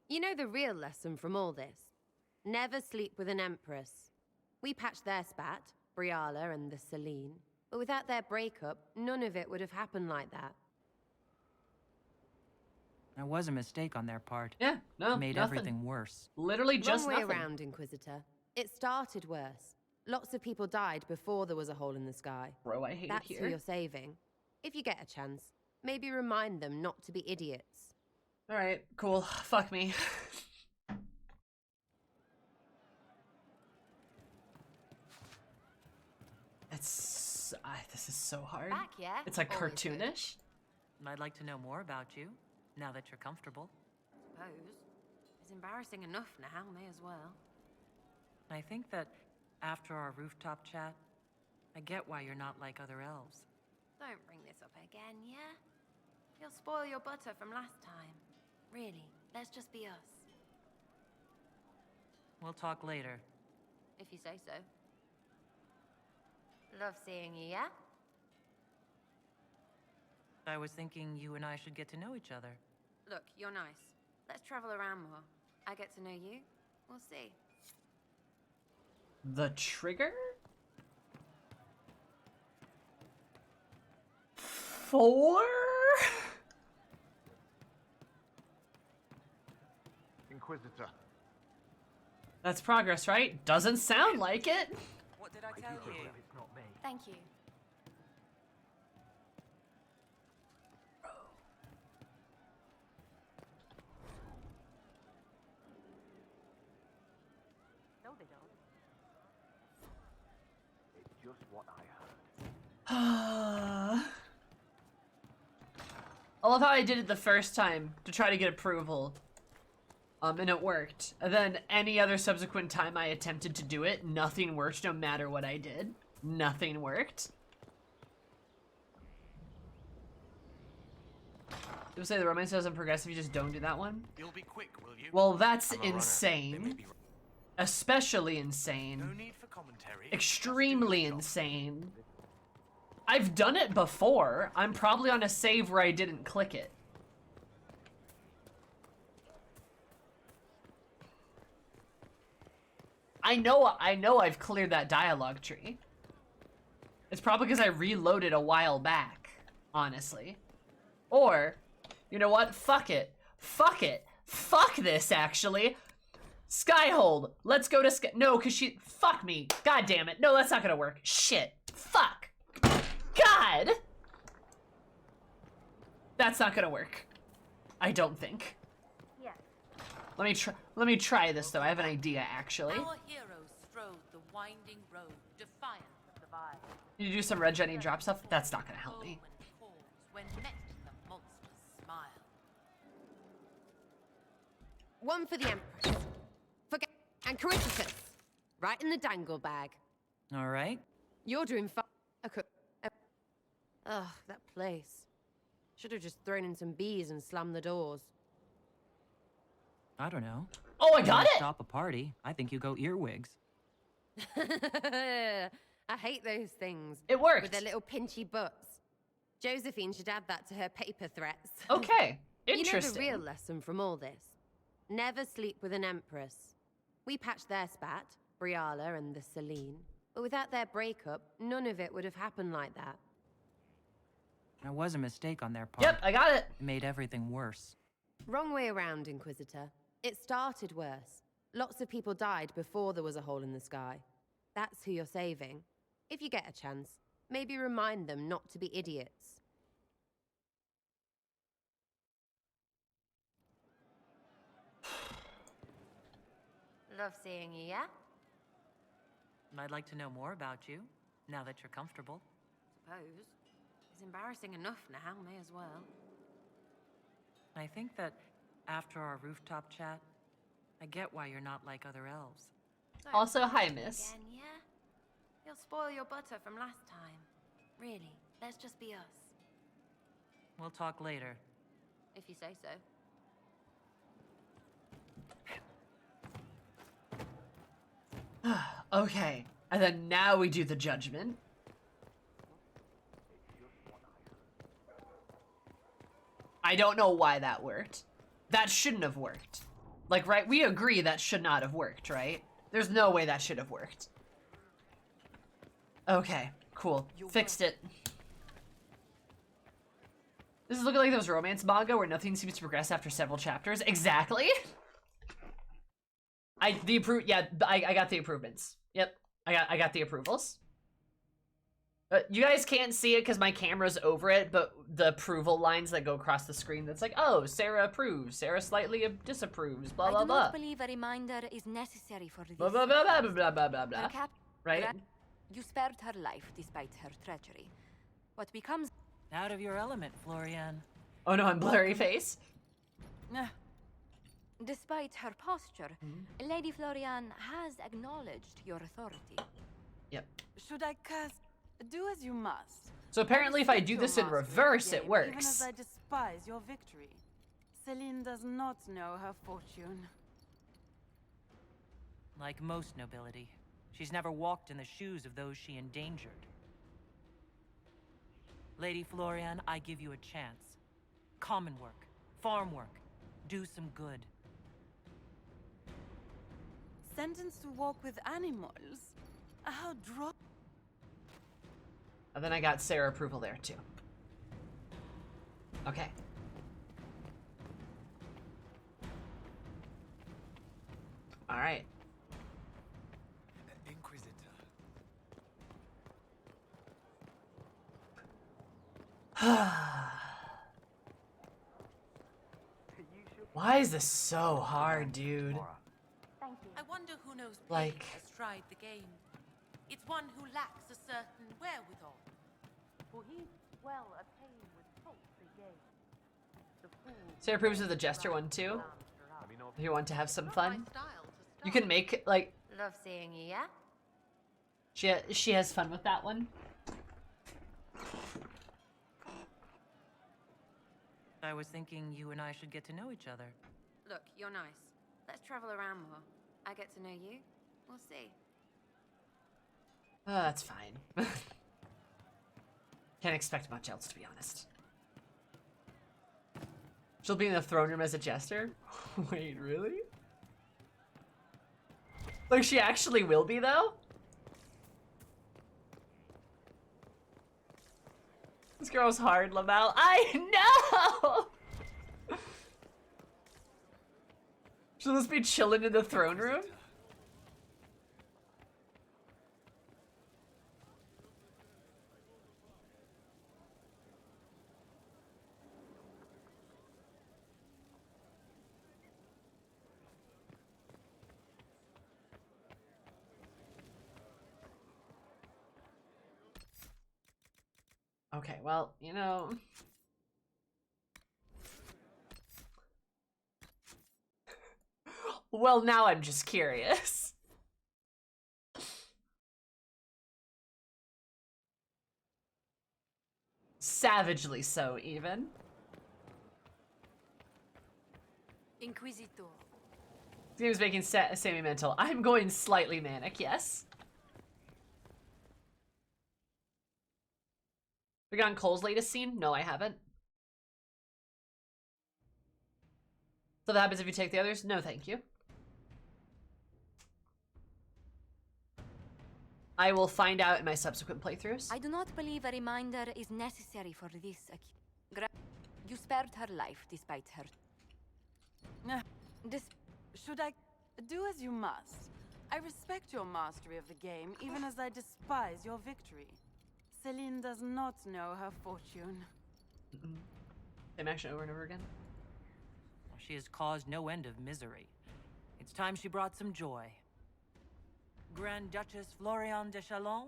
You know the real lesson from all this? Never sleep with an empress. We patched their spat, Briala and the Celine, but without their breakup, none of it would have happened like that. There was a mistake on their part. Yeah, no, It made nothing. everything worse. Literally just Wrong way nothing. around, Inquisitor. It started worse. Lots of people died before there was a hole in the sky. Bro, I hate That's it who here. you're saving. If you get a chance, maybe remind them not to be idiots. Alright, cool. Fuck me. This is so hard. Back, yeah? It's like Always good. cartoonish. I'd like to know more about you, now that you're comfortable. Suppose. It's embarrassing enough now, may as well. I think that after our rooftop chat, I get why you're not like other elves. Don't bring this up again, yeah? You'll spoil your butter from last time. Really, let's just be us. We'll talk later. If you say so. Love seeing you, yeah? I was thinking you and I should get to know each other. Look, you're nice. Let's travel around more. I get to know you. We'll see. The trigger? 4? Inquisitor. That's progress, right? Doesn't sound like it. What did I tell you? It's not me. Thank you. No, they don't. It's just what I heard. I love how I did it the first time to try to get approval. And it worked. And then any other subsequent time I attempted to do it, nothing worked no matter what I did. Nothing worked. People say the romance doesn't progress if you just don't do that one. You'll be quick, will you? Well, that's I'm a runner. It may insane. be- Especially insane. No need for commentary. Extremely insane. I've done it before. I'm probably on a save where I didn't click it. I know I've cleared that dialogue tree. It's probably because I reloaded a while back, honestly. Or, you know what? Fuck it. Fuck it. Fuck this, actually. Skyhold. Let's go to Sky. No, because she. Fuck me. God damn it. No, that's not gonna work. Shit. Fuck. God. That's not gonna work. I don't think. Yes. Let me try this though. I have an idea actually. Our heroes strode the winding road, defiant of the divide. You do some red Jenny drop stuff? That's not gonna help me. When met the monstrous smile. One for the Empress. Forget and Caritas. Right in the dangle bag. All right. You're doing fine. Ugh, that place. Should have just thrown in some bees and slammed the doors. I don't know. Oh, I You got wanna it! Stop a party. I think you go earwigs. I hate those things. It worked. With their little pinchy butts. Josephine should add that to her paper threats. Okay, You know interesting. the real lesson from all this? Never sleep with an empress. We patched their spat, Briala and the Celine, but without their breakup, none of it would have happened like that. There was a mistake on their part. Yep, I got it. It made everything worse. Wrong way around, Inquisitor. It started worse. Lots of people died before there was a hole in the sky. That's who you're saving. If you get a chance, maybe remind them not to be idiots. Love seeing you, yeah? I'd like to know more about you, now that you're comfortable. Suppose. It's embarrassing enough now, may as well. I think that after our rooftop chat, I get why you're not like other elves. Also, hi, miss. Again, yeah? You'll spoil your butter from last time. Really, let's just be us. We'll talk later. If you say so. Okay, and then now we do the judgment. I don't know why that worked. That shouldn't have worked. Like, right? We agree that should not have worked, right? There's no way that should have worked. Okay, cool. Fixed it. This is looking like those romance manga where nothing seems to progress after several chapters. Exactly. I got the improvements. Yep, I got the approvals. You guys can't see it because my camera's over it, but the approval lines that go across the screen, that's like, oh, Sarah approves, Sarah slightly disapproves, blah blah blah. I do not believe a reminder is necessary for this. Blah blah blah blah blah blah blah blah. Right? You spared her life despite her treachery. What becomes Out of your element, Florian. Oh no, I'm blurry face. Despite her posture, Lady Florian has acknowledged your authority. Yep. Should I cast? Do as you must. So apparently if I do this in reverse, it works. Even as I despise your victory. Celine does not know her fortune. Like most nobility, she's never walked in the shoes of those she endangered. Lady Florian, I give you a chance. Common work, farm work, do some good. Sentenced to walk with animals? How droll. And then I got Sarah approval there too. Okay. All right. Inquisitor. Why is this so hard, dude? I wonder who knows Like, has tried the game. It's one who lacks a certain wherewithal. For he well attained with paltry gain. Sarah approves of the gesture one too. If you want to have some fun, you can make like. Love seeing you, yeah? She has fun with that one. I was thinking you and I should get to know each other. Look, you're nice. Let's travel around more. I get to know you. We'll see. That's fine. Can't expect much else, to be honest. She'll be in the throne room as a jester? Wait, really? Like, she actually will be, though? This girl's hard, Lamel. I know! She'll just be chilling in the throne room? Okay, well, you know... Well, now I'm just curious. Savagely so, even. Inquisitor. This game's making Sammy mental. I'm going slightly manic, yes. We got on Cole's latest scene? No, I haven't. So that happens if you take the others? No, thank you. I will find out in my subsequent playthroughs. I do not believe a reminder is necessary for this. You spared her life despite her. Should I? Do as you must. I respect your mastery of the game, even as I despise your victory. Celine does not know her fortune. Same action over and over again. She has caused no end of misery. It's time she brought some joy. Grand Duchess Florian de Chalon,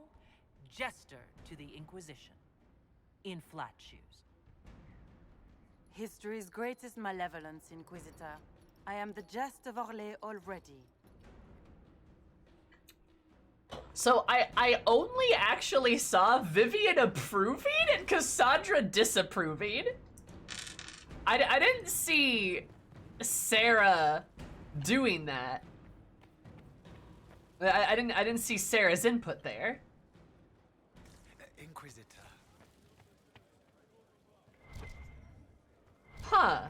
jester to the Inquisition, in flat shoes. History's greatest malevolence, Inquisitor. I am the jest of Orlais already. So I only actually saw Vivian approving and Cassandra disapproving. I didn't see Sarah doing that. I didn't see Sarah's input there. Inquisitor. Huh.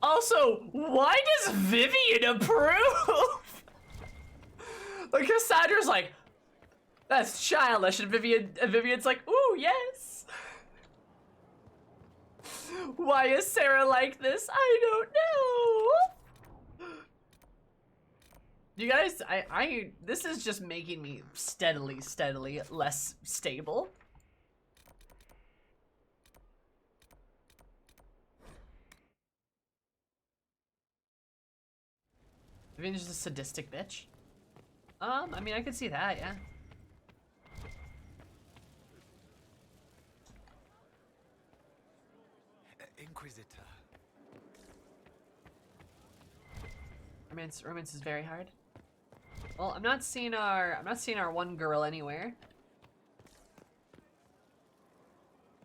Also, why does Vivian approve? Like, Cassandra's like, that's childish, and Vivian's like, ooh, yes. Why is Sarah like this? I don't know. You guys, this is just making me steadily less stable. Vivian's just a sadistic bitch. I mean, I could see that, yeah. Inquisitor. Romance is very hard. Well, I'm not seeing our one girl anywhere.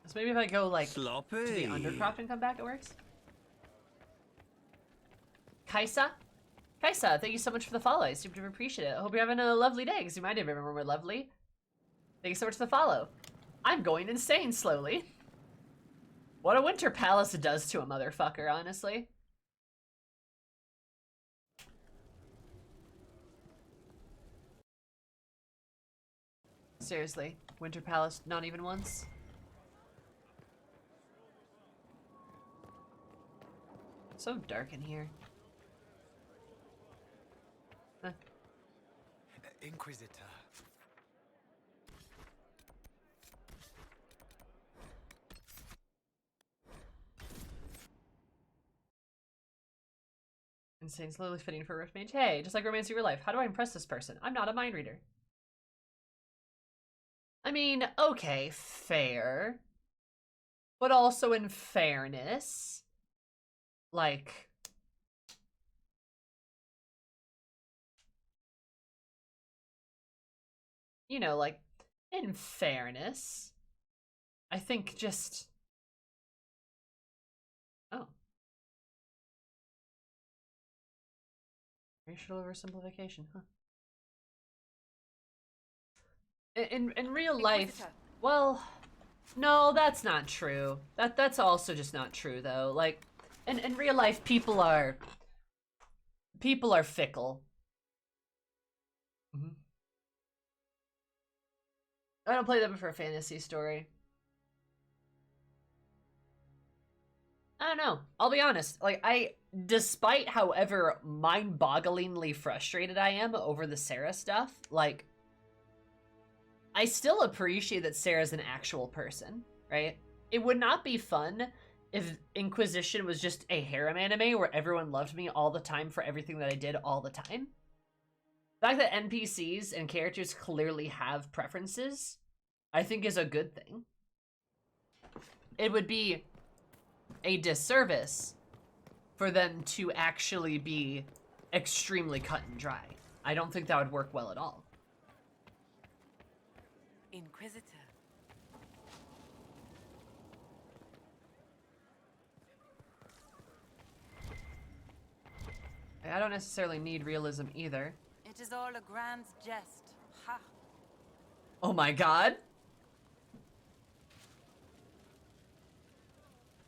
So maybe if I go like to the undercroft and come back, it works. Kaisa, thank you so much for the follow. I super appreciate it. I hope you're having a lovely day, because you might even remember lovely. Thank you so much for the follow. I'm going insane slowly. What a Winter Palace does to a motherfucker, honestly. Seriously, Winter Palace, not even once? So dark in here. Huh. Inquisitor. Insane, slowly fitting for a rift mage. Hey, just like romance of your life, how do I impress this person? I'm not a mind reader. I mean, okay, fair. But also in fairness, like, you know, like, in fairness, I think just, oh. Racial oversimplification, huh? In real life, well, no, that's not true. That's also just not true, though. Like, in real life, people are fickle. Mm-hmm. I don't play them for a fantasy story. I don't know. I'll be honest. Like, despite however mind-bogglingly frustrated I am over the Sarah stuff, like, I still appreciate that Sarah's an actual person, right? It would not be fun if Inquisition was just a harem anime where everyone loved me all the time for everything that I did all the time. The fact that NPCs and characters clearly have preferences, I think is a good thing. It would be a disservice for them to actually be extremely cut and dry. I don't think that would work well at all. Inquisitor. I don't necessarily need realism either. It is all a grand jest. Ha! Oh my god.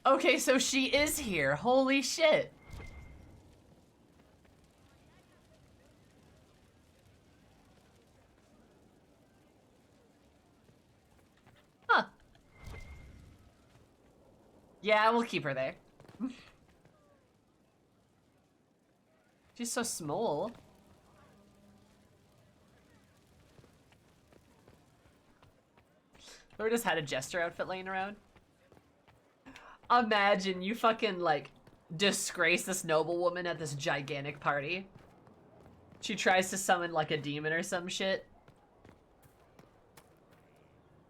Okay, so she is here. Holy shit. Huh. Yeah, we'll keep her there. She's so small. Or just had a jester outfit laying around. Imagine you fucking like disgrace this noblewoman at this gigantic party. She tries to summon like a demon or some shit.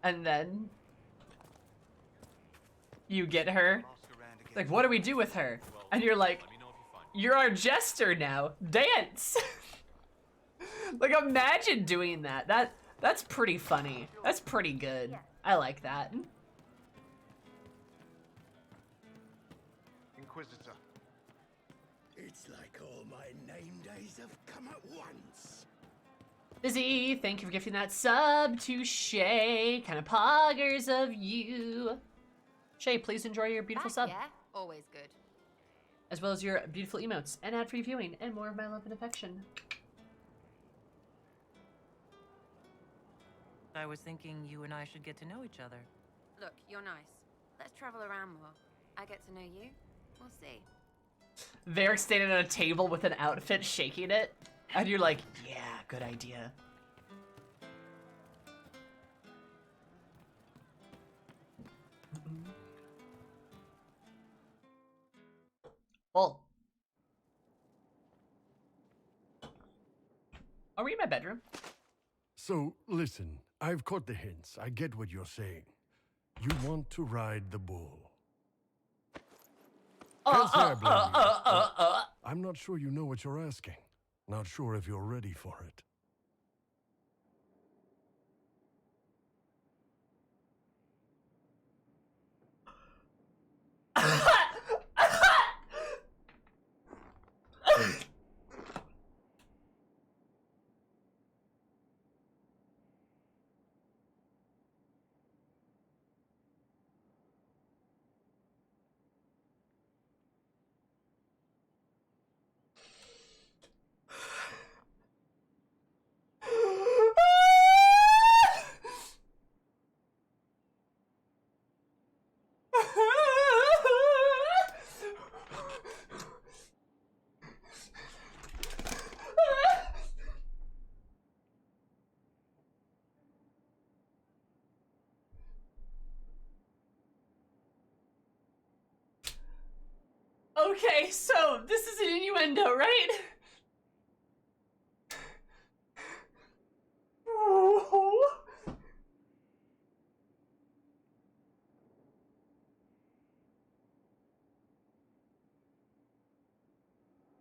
And then you get her. Like, what do we do with her? And you're like, you're our jester now. Dance! Like, imagine doing that. That's pretty funny. That's pretty good. I like that. Inquisitor. It's like all my name days have come at once. Busy, thank you for gifting that sub to Shay. Kind of poggers of you. Shay, please enjoy your beautiful sub. Yeah, always good. As well as your beautiful emotes and ad-free viewing and more of my love and affection. I was thinking you and I should get to know each other. Look, you're nice. Let's travel around more. I get to know you. We'll see. Varric standing at a table with an outfit, shaking it. And you're like, yeah, good idea. Well. Are we in my bedroom? So, listen, I've caught the hints. I get what you're saying. You want to ride the bull. I'm not sure you know what you're asking. Not sure if you're ready for it. Okay, so this is an innuendo, right?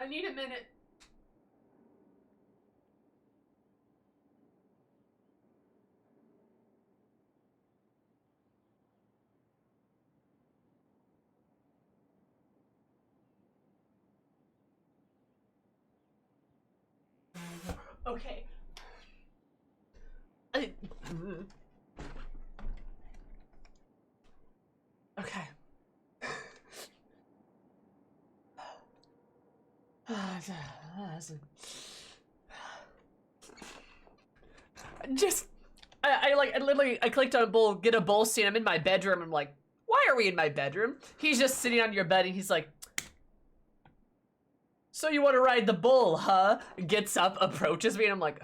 I need a minute. Okay. Okay. I clicked on bowl, get a bowl scene. I'm in my bedroom. I'm like, why are we in my bedroom? He's just sitting on your bed and he's like, so you want to ride the bull, huh? Gets up, approaches me, and I'm like,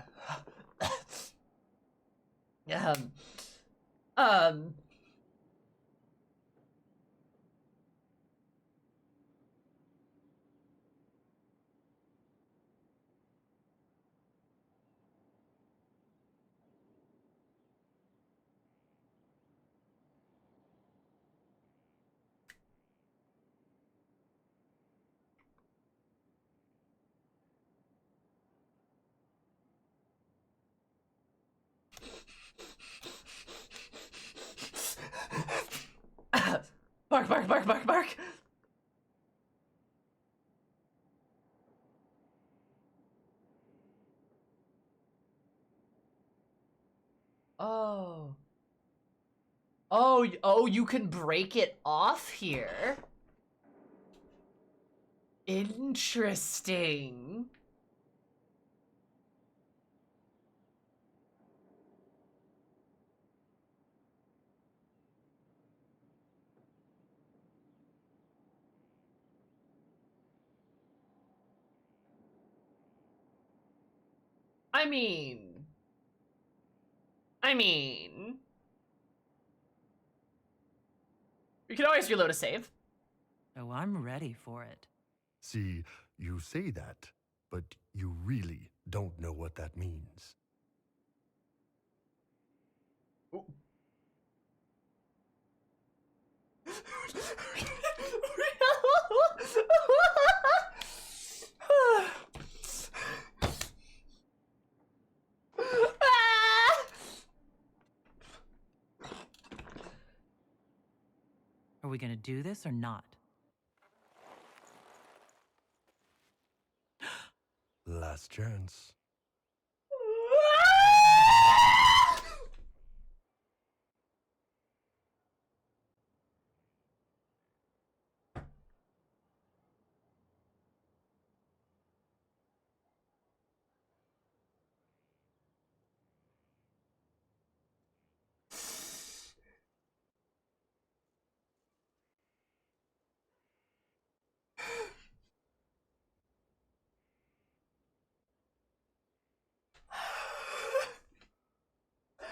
bark, bark, bark, bark, bark. Oh. Oh, you can break it off here. Interesting. I mean, you can always reload a save. Oh, I'm ready for it. See, you say that, but you really don't know what that means. Are we gonna do this or not? Last chance.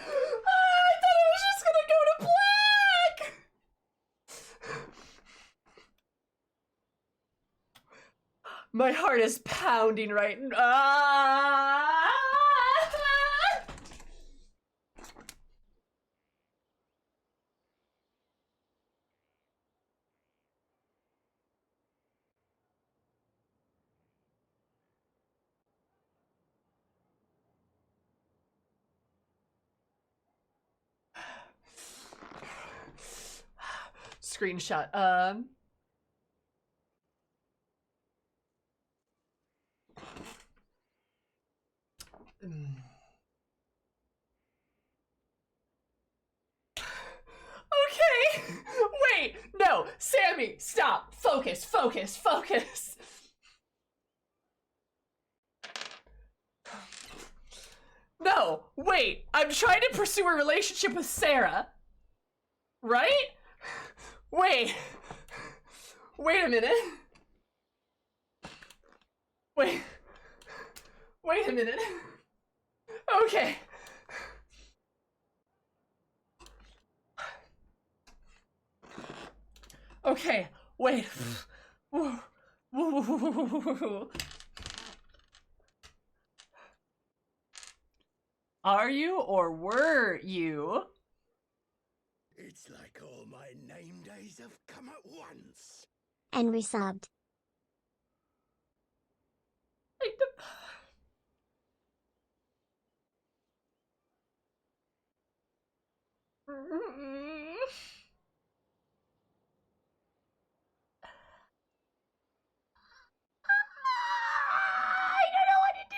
I thought it was just gonna go to black! My heart is pounding right now. Screenshot. Okay. Wait. No. Sammy, stop. Focus. Focus. Focus. No. Wait. I'm trying to pursue a relationship with Sarah. Right? Wait. Wait a minute. Wait. Wait a minute. Okay. Okay. Wait. Are you or were you? It's like all my name days have come at once. And resubbed. I don't know what to do.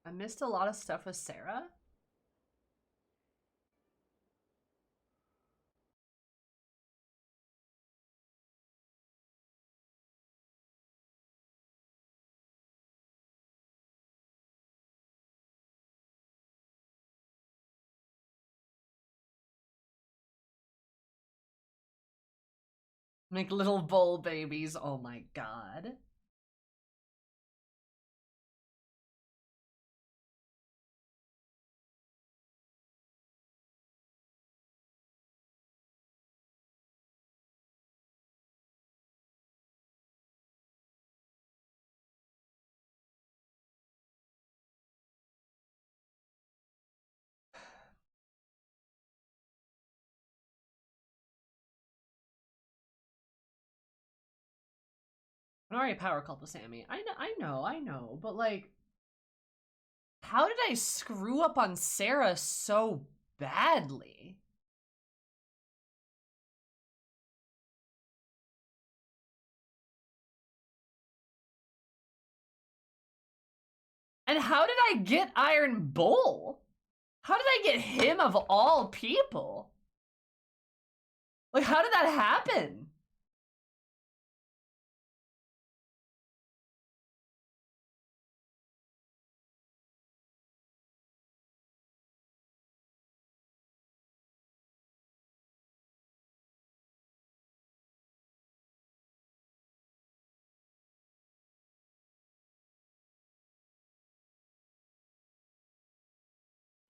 I missed a lot of stuff with Sarah. Make little bull babies. Oh my god. I'm already power couple Sammy. I know, but like, how did I screw up on Sarah so badly? And how did I get Iron Bull? How did I get him of all people? Like, how did that happen?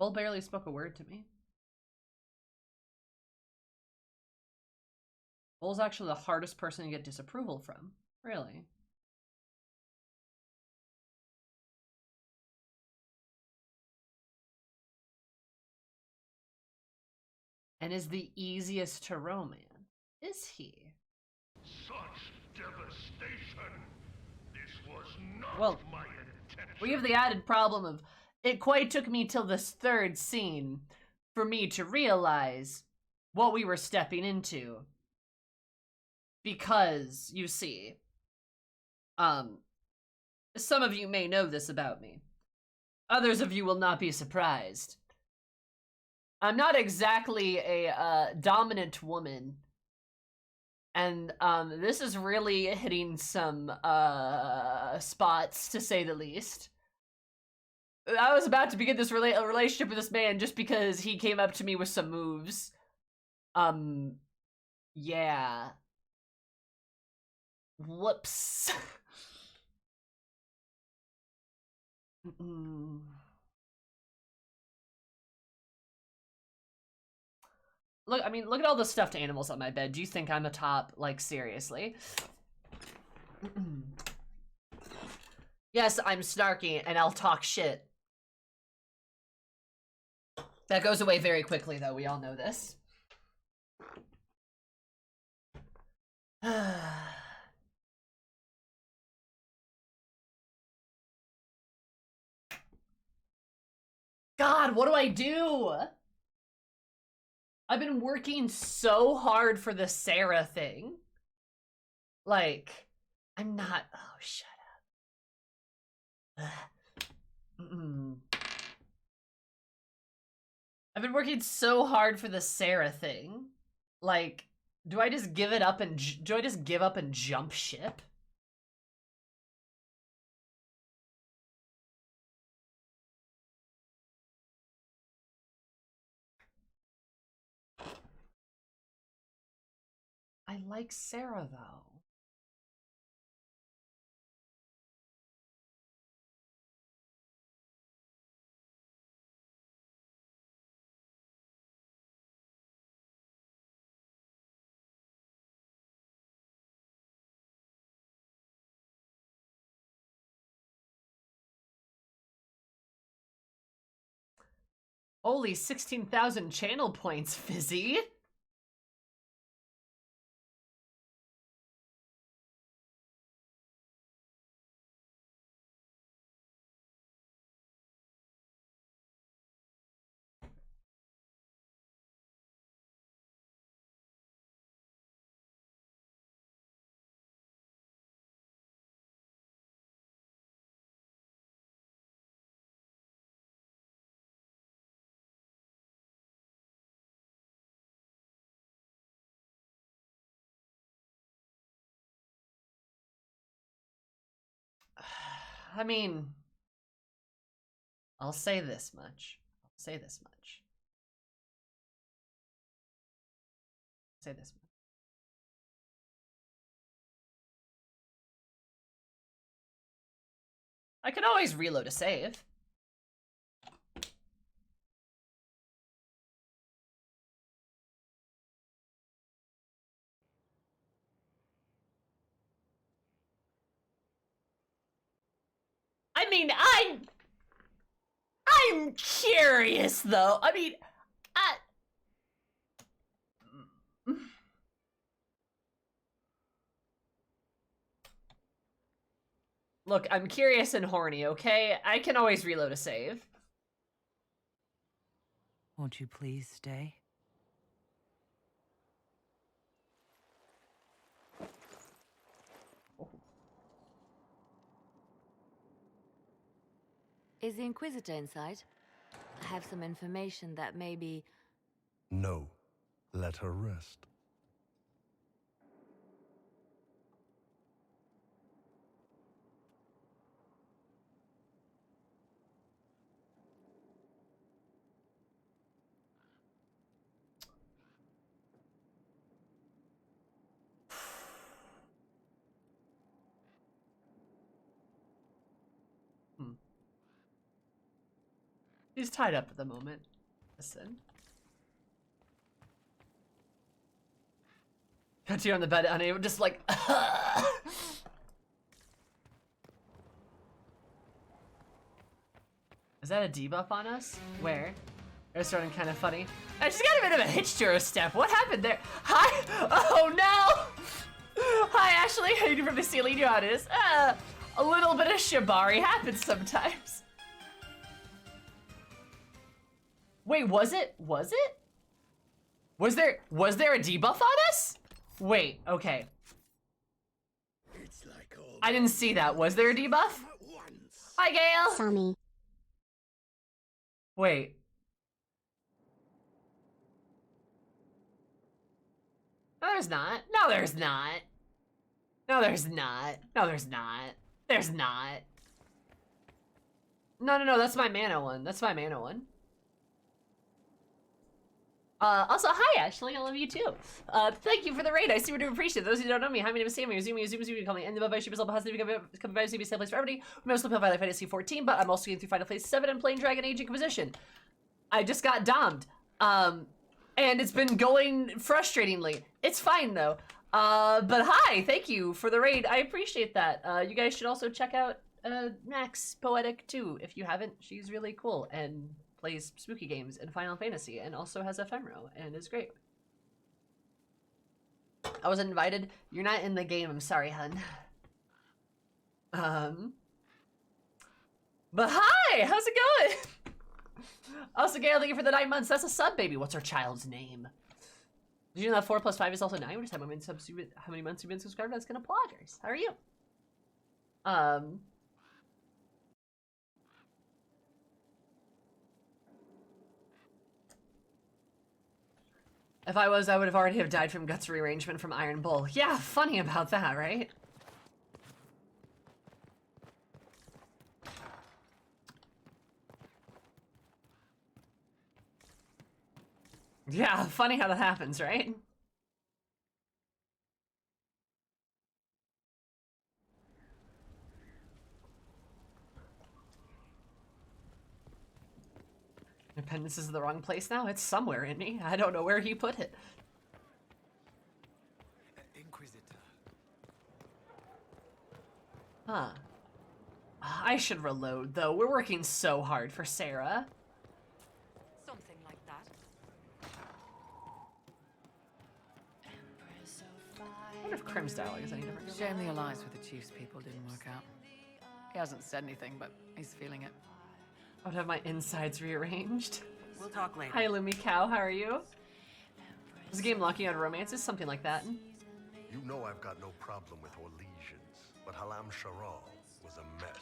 Bull barely spoke a word to me. Bull's actually the hardest person to get disapproval from. Really. And is the easiest to romance. Is he? Such devastation! This was not Well, my intention. we have the added problem of it quite took me till this third scene for me to realize what we were stepping into. Because, you see, some of you may know this about me. Others of you will not be surprised. I'm not exactly a dominant woman. And this is really hitting some spots, to say the least. I was about to begin this relationship with this man just because he came up to me with some moves. Yeah. Whoops. Look, I mean, look at all the stuffed animals on my bed. Do you think I'm a top? Like, seriously? Yes, I'm snarky, and I'll talk shit. That goes away very quickly, though. We all know this. God, what do I do? I've been working so hard for the Sarah thing. Like, I'm not... Oh, shut up. I've been working so hard for the Sarah thing. Like, do I just give it up and... Do I just give up and jump ship? I like Sarah, though. Holy 16,000 channel points, Fizzy. I mean, I'll say this much. Say this much. I can always reload a save. I mean, I'm curious, though. I mean, look, I'm curious and horny, okay? I can always reload a save. Won't you please stay? Is the Inquisitor inside? I have some information that maybe... No. Let her rest. He's tied up at the moment. Listen. Got you on the bed, unable, just like. Is that a debuff on us? Where? It's starting kind of funny. I just got a bit of a hitch to her step. What happened there? Hi! Oh no! Hi Ashley, how you doing from the ceiling? You know how it is. A little bit of shibari happens sometimes. Wait, was it? Was it? Was there a debuff on us? Wait, okay. It's like all I didn't see that. Was there a debuff? Hi Gail! Sammy. Wait. No, there's not. No, there's not. No, there's not. No, there's not. There's not. No, that's my mana one. That's my mana one. Also, hi Ashley, I love you too. Thank you for the raid. I super do appreciate it. Those who don't know me, hi, my name is Sammy. Zoomizoomi, call me and the above. Should be positive. Come by Zoomie, same place for everybody. I'm also playing Final Fantasy 14, but I'm also getting through Final Fantasy 7 and playing Dragon Age Inquisition. I just got dommed. And it's been going frustratingly. It's fine though. But hi, thank you for the raid. I appreciate that. You guys should also check out Max Poetic too if you haven't. She's really cool and plays spooky games in Final Fantasy and also has Ephemero and is great. I wasn't invited. You're not in the game. I'm sorry, hun. But hi, how's it going? Also, Gail, thank you for the 9 months. That's a sub, baby. What's our child's name? Did you know that 4 + 5 is also 9? We just have how many months you've been subscribed? That's gonna bloggers. How are you? If I was, I would have already have died from guts rearrangement from Iron Bull. Yeah, funny about that, right? Yeah, funny how that happens, right? Independence is the wrong place now? It's somewhere in me. I don't know where he put it. Inquisitor. Huh. I should reload, though. We're working so hard for Sarah. Something like that. I wonder if Crim's dialogue is any different. Shame the alliance with the Chief's people didn't work out. He hasn't said anything, but he's feeling it. I would have my insides rearranged. We'll talk later. Hi, Lumi Cow. How are you? Is the game locking out romances? Something like that. You know I've got no problem with Orlesians, but Halam Sharal was a mess.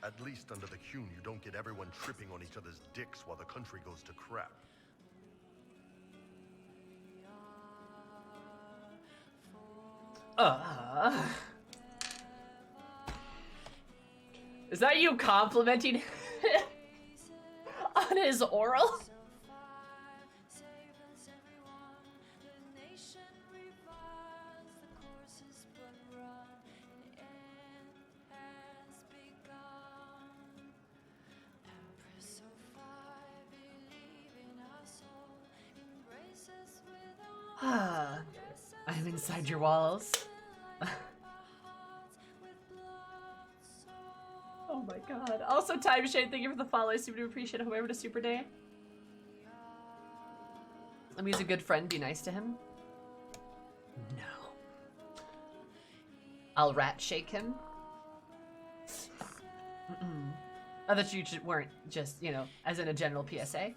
At least under the Qun, you don't get everyone tripping on each other's dicks while the country goes to crap. Is that you complimenting on his oral? I'm inside your walls. Oh my god. Also, Time Shade, thank you for the follow. I super do appreciate it. Whoever to Super Day. Let me use a good friend. Be nice to him. No. I'll rat shake him. I thought you weren't just, you know, as in a general PSA.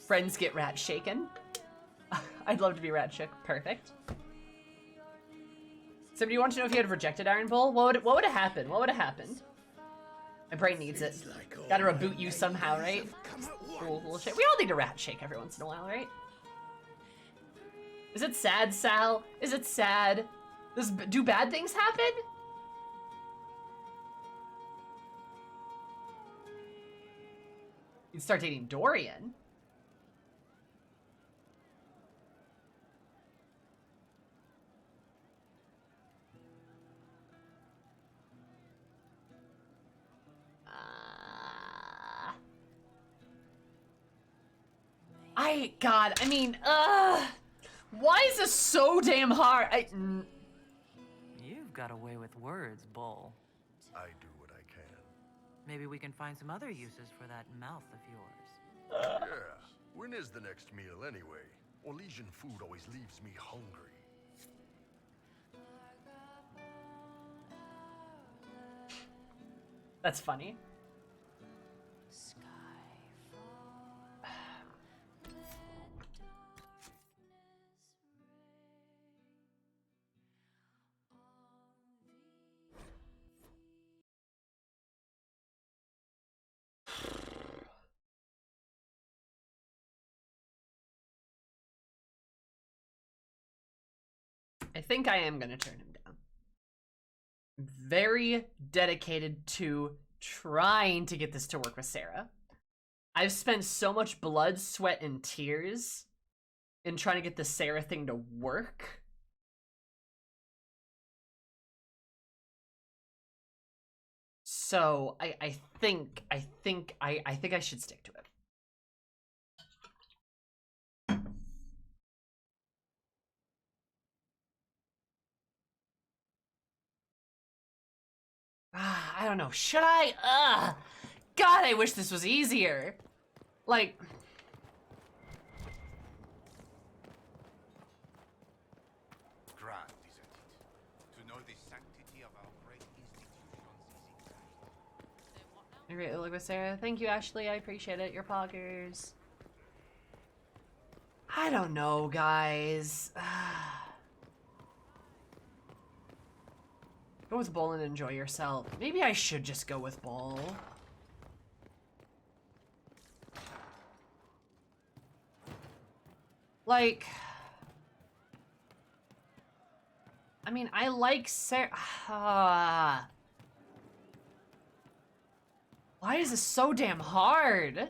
Friends get rat shaken. I'd love to be rat shook. Perfect. Somebody wants to know if you had rejected Iron Bull? What would have happened? What would have happened? My brain needs it. Gotta reboot you somehow, right? Cool shit. We all need a rat shake every once in a while, right? Is it sad, Sal? Is it sad? Do bad things happen? You'd start dating Dorian. God, I mean, why is this so damn hard? You've got away with words, Bull. I do what I can. Maybe we can find some other uses for that mouth of yours. Yeah. When is the next meal anyway? Orlesian food always leaves me hungry. That's funny. I think I am gonna turn him down. Very dedicated to trying to get this to work with Sarah. I've spent so much blood, sweat, and tears in trying to get the Sarah thing to work. So I think I should stick to it. I don't know. Should I? God, I wish this was easier. Like, Grand, isn't it? To know the sanctity of our great institutions is exciting. great look with Sarah. Thank you, Ashley. I appreciate it. Your poggers. I don't know, guys. Go with Bull and enjoy yourself. Maybe I should just go with Bull. Like, I mean, I like Sarah. Why is this so damn hard?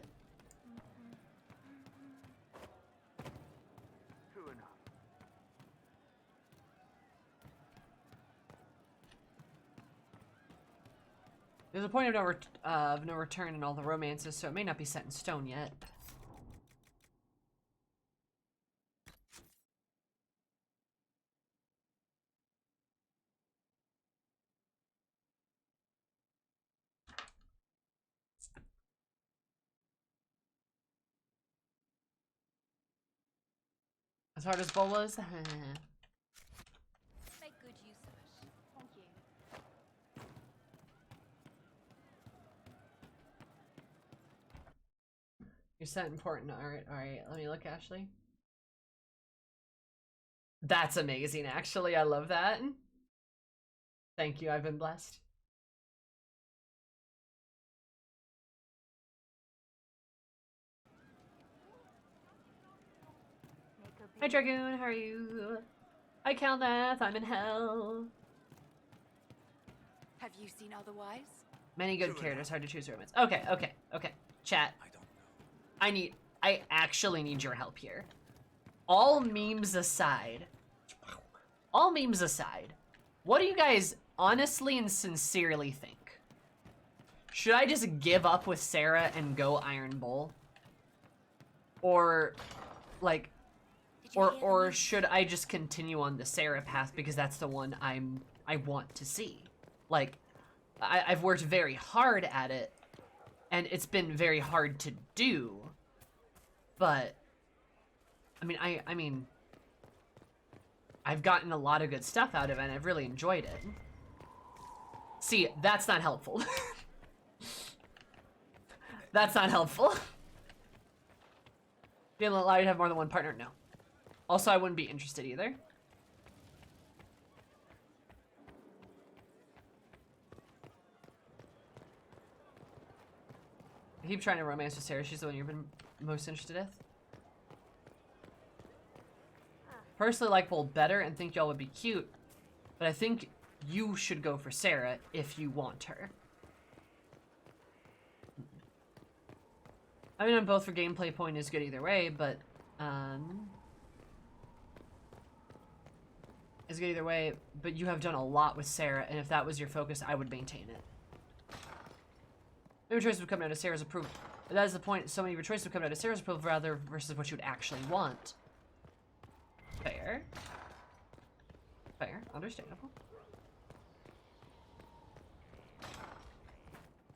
There's a point of no return in all the romances, so it may not be set in stone yet. As hard as Bola's? Make good use of it. Thank you. You're set important. Alright. Let me look, Ashley. That's amazing, actually. I love that. Thank you, I've been blessed. Hi, Dragoon, how are you? Hi, Calnath, I'm in hell. Have you seen otherwise? Many good characters, hard to choose romance. Okay. Chat. I actually need your help here. All memes aside, what do you guys honestly and sincerely think? Should I just give up with Sarah and go Iron Bull? Or, like, or should I just continue on the Sarah path because that's the one I want to see? Like, I've worked very hard at it, and it's been very hard to do, but I mean, I've gotten a lot of good stuff out of it, and I've really enjoyed it. See, that's not helpful. That's not helpful. Feeling allowed to have more than one partner? No. Also, I wouldn't be interested either. I keep trying to romance with Sarah. She's the one you've been most interested in. Personally like Bull better and think y'all would be cute, but I think you should go for Sarah if you want her. I mean, I'm both for gameplay point is good either way, but is good either way, but you have done a lot with Sarah, and if that was your focus, I would maintain it. Maybe choice would come down to Sarah's approval. That is the point. So many of your choices would come out of Sarah's approval rather versus what you would actually want. Fair. Fair. Understandable.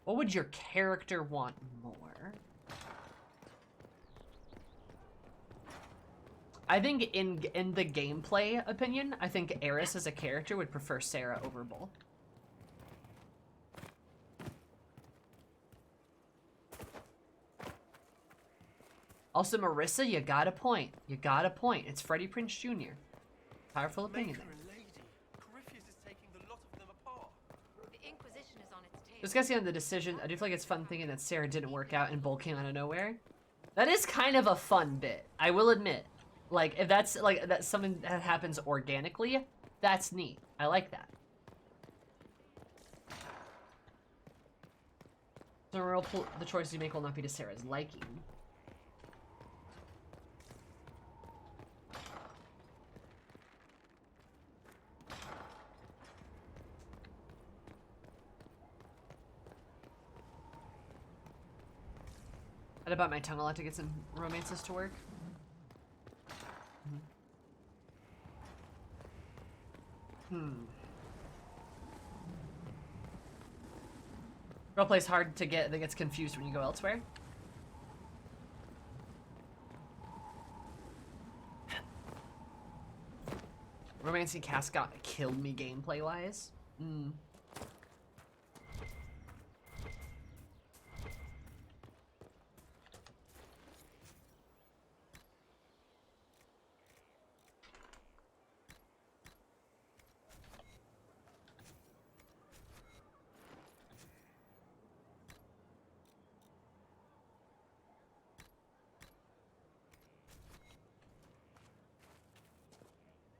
What would your character want more? I think in the gameplay opinion, I think Eris as a character would prefer Sarah over Bull. Also, Marissa, you got a point. You got a point. It's Freddie Prinze Jr. Powerful opinion there. The Inquisition is on its tail. Discussing on the decision, I do feel like it's fun thinking that Sarah didn't work out and Bull came out of nowhere. That is kind of a fun bit, I will admit. Like, if that's something that happens organically, that's neat. I like that. So the choices you make will not be to Sarah's liking. I had to bite my tongue a lot to get some romances to work. Roleplay's hard to get, that gets confused when you go elsewhere. Romancing Cascot killed me gameplay-wise.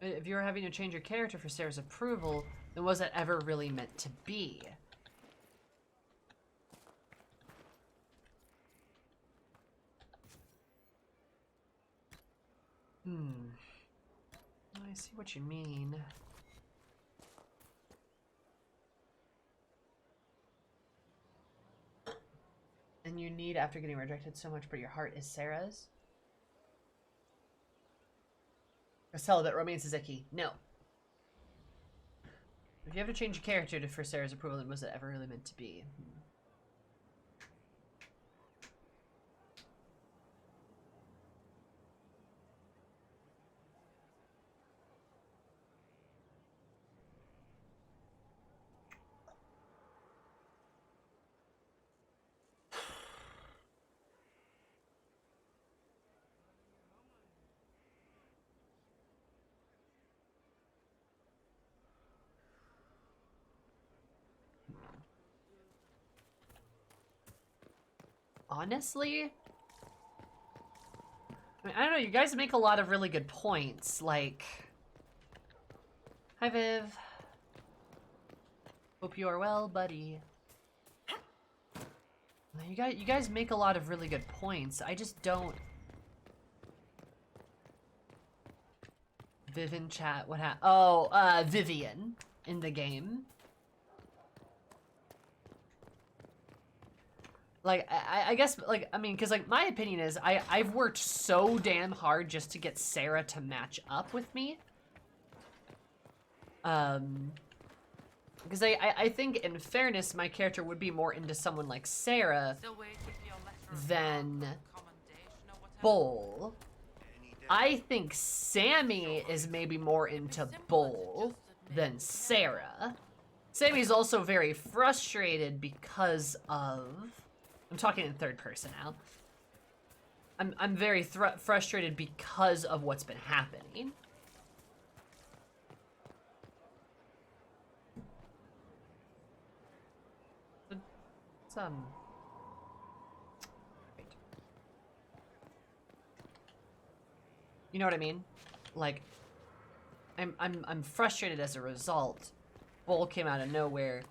If you were having to change your character for Sarah's approval, then was that ever really meant to be? I see what you mean. And you need, after getting rejected so much, but your heart is Sarah's? Celibate romance is icky. No. If you have to change your character for Sarah's approval, then was it ever really meant to be? Honestly, I mean, I don't know, you guys make a lot of really good points, like... Hi, Viv. Hope you are well, buddy. You guys make a lot of really good points, I just don't... Viv in chat, what happened? Oh, Vivian in the game. Like, I guess, like, I mean, because, like, my opinion is, I've worked so damn hard just to get Sarah to match up with me. Because I think, in fairness, my character would be more into someone like Sarah than Bull. I think Sammy is maybe more into Bull than Sarah. Sammy's also very frustrated because of... I'm talking in third person now. I'm very frustrated because of what's been happening. It's, wait. You know what I mean? Like, I'm frustrated as a result. Bull came out of nowhere,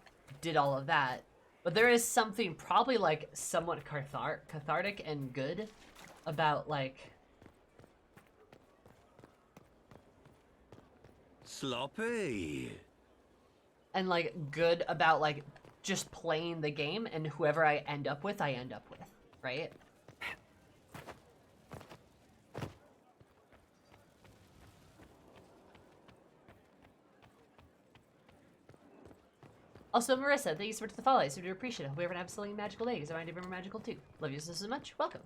did all of that. But there is something probably, like, somewhat cathartic and good about, like... Sloppy! And, like, good about, like, just playing the game, and whoever I end up with, I end up with. right? Also, Marissa, thank you so much for the follow. I super appreciate it. Hope you have an absolutely magical day, because I find it very magical too. Love you so much. Welcome.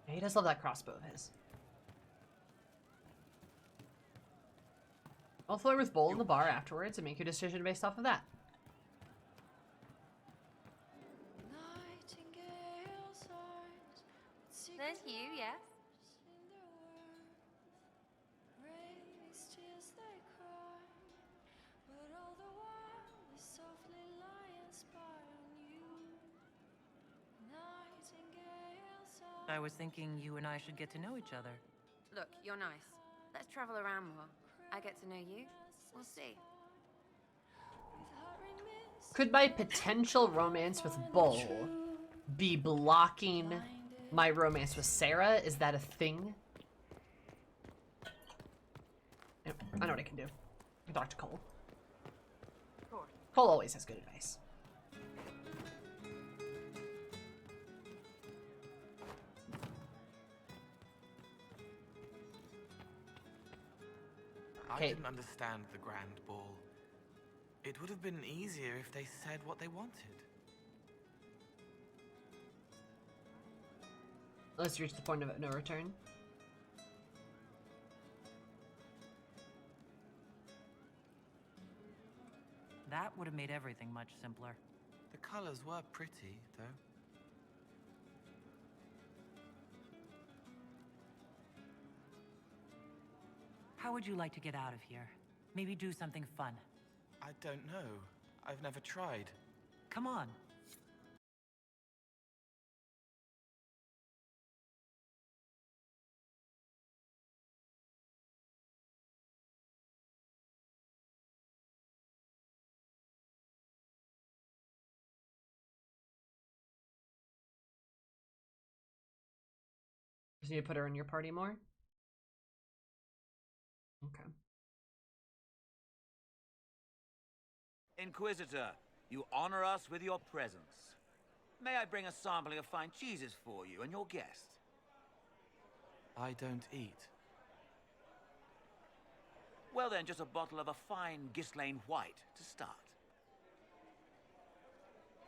He does love that crossbow of his. I'll flirt with Bull in the bar afterwards and make your decision based off of that. There's you, yes? I was thinking you and I should get to know each other. Look, you're nice. Let's travel around more. I get to know you. We'll see. Could my potential romance with Bull be blocking my romance with Sarah? Is that a thing? Yep, I know what I can do. I can talk to Cole. Cole always has good advice. I didn't understand the Grand Ball. It would have been easier if they said what they wanted. Let's reach the point of no return. That would have made everything much simpler. The colors were pretty, though. How would you like to get out of here? Maybe do something fun. I don't know. I've never tried. Come on. Just need to put her in your party more? Okay. Inquisitor, you honor us with your presence. May I bring a sampling of fine cheeses for you and your guest? I don't eat. Well then, just a bottle of a fine Ghislaine White to start.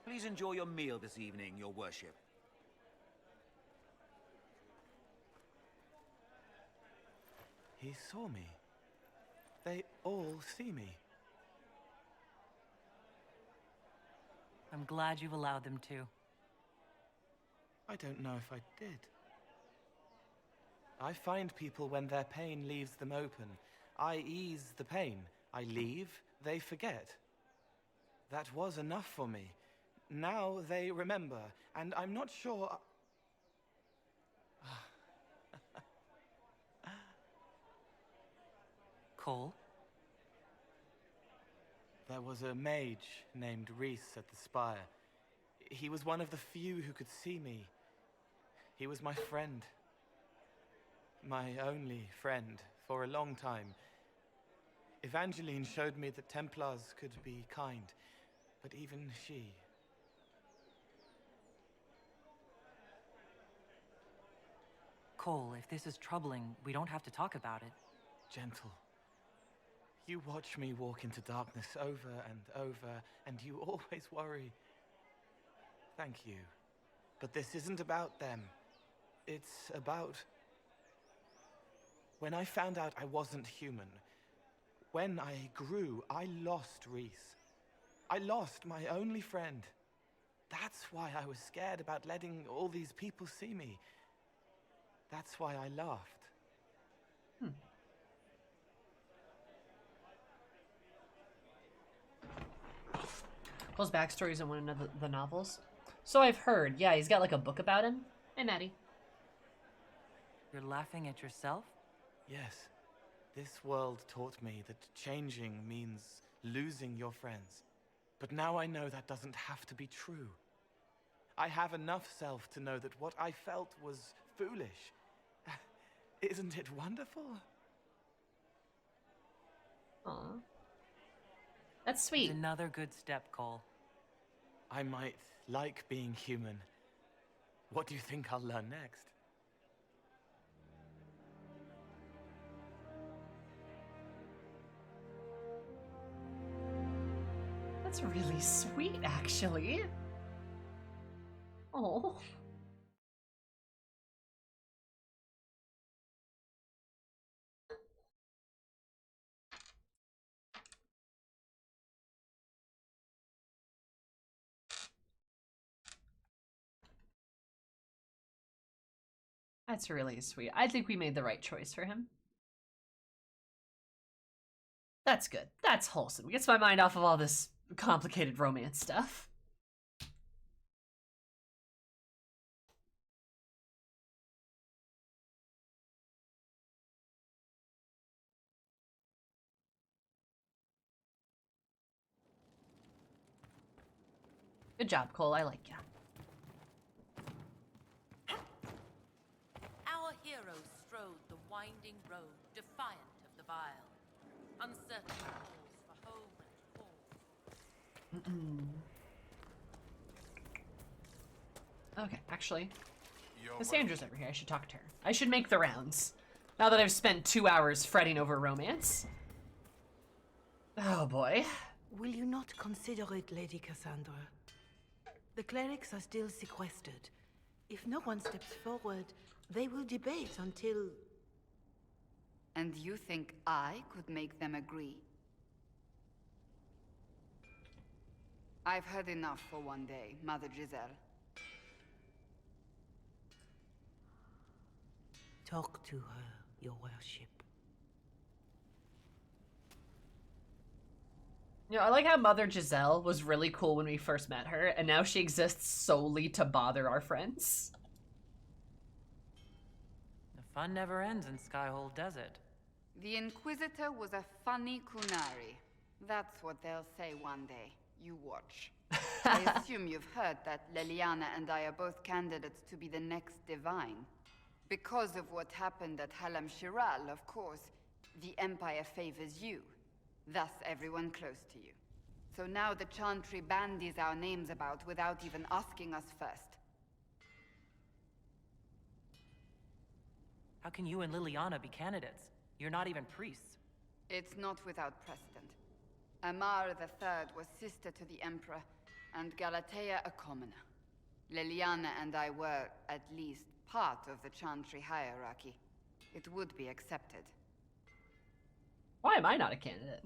Please enjoy your meal this evening, your worship. He saw me. They all see me. I'm glad you've allowed them to. I don't know if I did. I find people when their pain leaves them open. I ease the pain. I leave, they forget. That was enough for me. Now they remember, and I'm not sure... Cole? There was a mage named Reese at the spire. He was one of the few who could see me. He was my friend. My only friend for a long time. Evangeline showed me that Templars could be kind, but even she... Cole, if this is troubling, we don't have to talk about it. Gentle. You watch me walk into darkness over and over, and you always worry. Thank you. But this isn't about them. It's about... When I found out I wasn't human, when I grew, I lost Reese. I lost my only friend. That's why I was scared about letting all these people see me. That's why I laughed. Cole's backstories in one of the novels. So I've heard. Yeah, he's got like a book about him. Hey, Maddie. You're laughing at yourself? Yes. This world taught me that changing means losing your friends. But now I know that doesn't have to be true. I have enough self to know that what I felt was foolish. Isn't it wonderful? Aw. That's sweet. It's another good step, Cole. I might like being human. What do you think I'll learn next? That's really sweet, actually. Oh. That's really sweet. I think we made the right choice for him. That's good. That's wholesome. It gets my mind off of all this complicated romance stuff. Good job, Cole. I like ya. Our heroes strode the winding road, defiant of the vile. Uncertain calls for home and fall. Okay, actually, Cassandra's over here. I should talk to her. I should make the rounds. Now that I've spent 2 hours fretting over romance. Oh boy. Will you not consider it, Lady Cassandra? The clerics are still sequestered. If no one steps forward, they will debate until... And you think I could make them agree? I've heard enough for one day, Mother Giselle. Talk to her, your worship. You know, I like how Mother Giselle was really cool when we first met her, and now she exists solely to bother our friends. The fun never ends in Skyhold Desert. The Inquisitor was a funny Kunari. That's what they'll say one day. You watch. I assume you've heard that Leliana and I are both candidates to be the next Divine. Because of what happened at Halam Shiral, of course, the Empire favors you. Thus, everyone close to you. So now the Chantry bandies our names about without even asking us first. How can you and Liliana be candidates? You're not even priests. It's not without precedent. Amar III was sister to the Emperor, and Galatea a commoner. Liliana and I were, at least, part of the Chantry hierarchy. It would be accepted. Why am I not a candidate?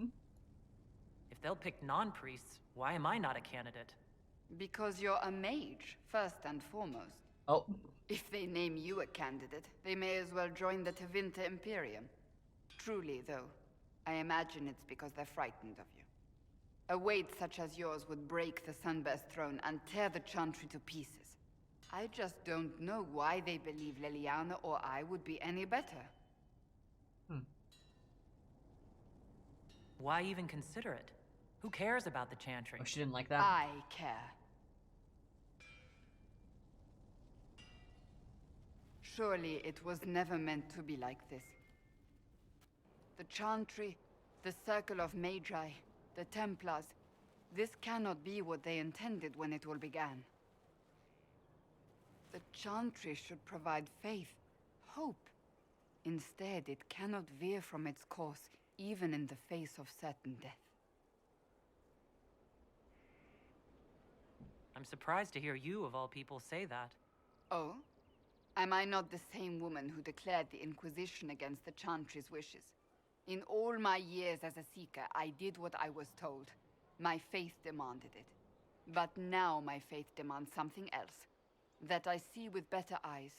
If they'll pick non-priests, why am I not a candidate? Because you're a mage, first and foremost. Oh. If they name you a candidate, they may as well join the Tevinter Imperium. Truly, though, I imagine it's because they're frightened of you. A weight such as yours would break the Sunburst throne and tear the Chantry to pieces. I just don't know why they believe Leliana or I would be any better. Why even consider it? Who cares about the Chantry? Oh, she didn't like that? I care. Surely it was never meant to be like this. The Chantry, the Circle of Magi, the Templars, this cannot be what they intended when it all began. The Chantry should provide faith, hope. Instead, it cannot veer from its course, even in the face of certain death. I'm surprised to hear you, of all people, say that. Oh? Am I not the same woman who declared the Inquisition against the Chantry's wishes? In all my years as a Seeker, I did what I was told. My faith demanded it. But now my faith demands something else. That I see with better eyes.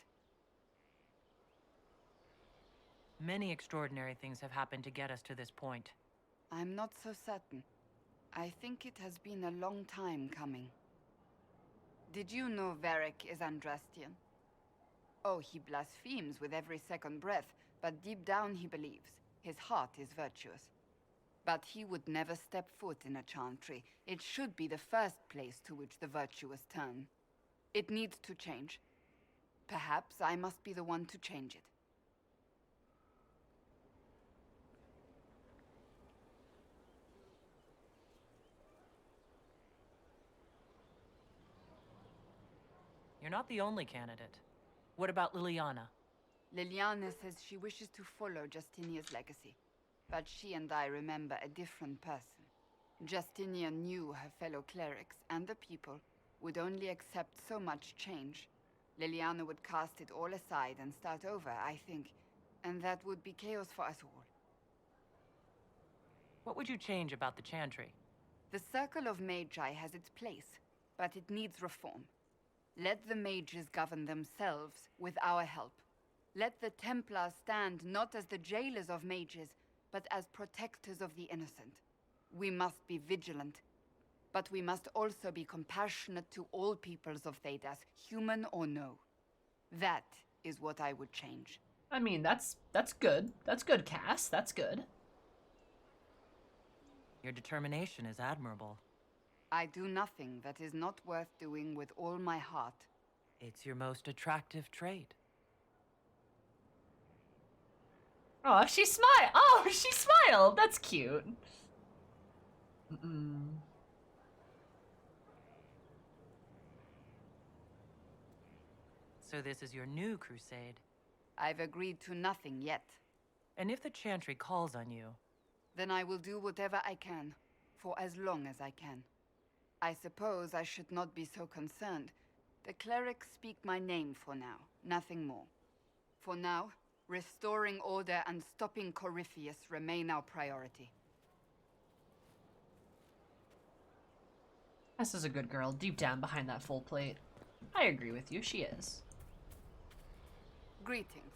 Many extraordinary things have happened to get us to this point. I'm not so certain. I think it has been a long time coming. Did you know Varric is Andrastian? Oh, he blasphemes with every second breath, but deep down he believes. His heart is virtuous. But he would never step foot in a Chantry. It should be the first place to which the virtuous turn. It needs to change. Perhaps I must be the one to change it. You're not the only candidate. What about Liliana? Liliana says she wishes to follow Justinia's legacy. But she and I remember a different person. Justinia knew her fellow clerics and the people would only accept so much change. Liliana would cast it all aside and start over, I think. And that would be chaos for us all. What would you change about the Chantry? The Circle of Magi has its place, but it needs reform. Let the mages govern themselves with our help. Let the Templars stand not as the jailers of mages, but as protectors of the innocent. We must be vigilant, but we must also be compassionate to all peoples of Thedas, human or no. That is what I would change. I mean, that's good. That's good, Cass. That's good. Your determination is admirable. I do nothing that is not worth doing with all my heart. It's your most attractive trait. Oh, she smiled. Oh, she smiled. That's cute. So this is your new crusade. I've agreed to nothing yet. And if the Chantry calls on you? Then I will do whatever I can, for as long as I can. I suppose I should not be so concerned. The clerics speak my name for now, nothing more. For now, restoring order and stopping Corypheus remain our priority. This is a good girl, deep down behind that full plate. I agree with you, she is. Greetings.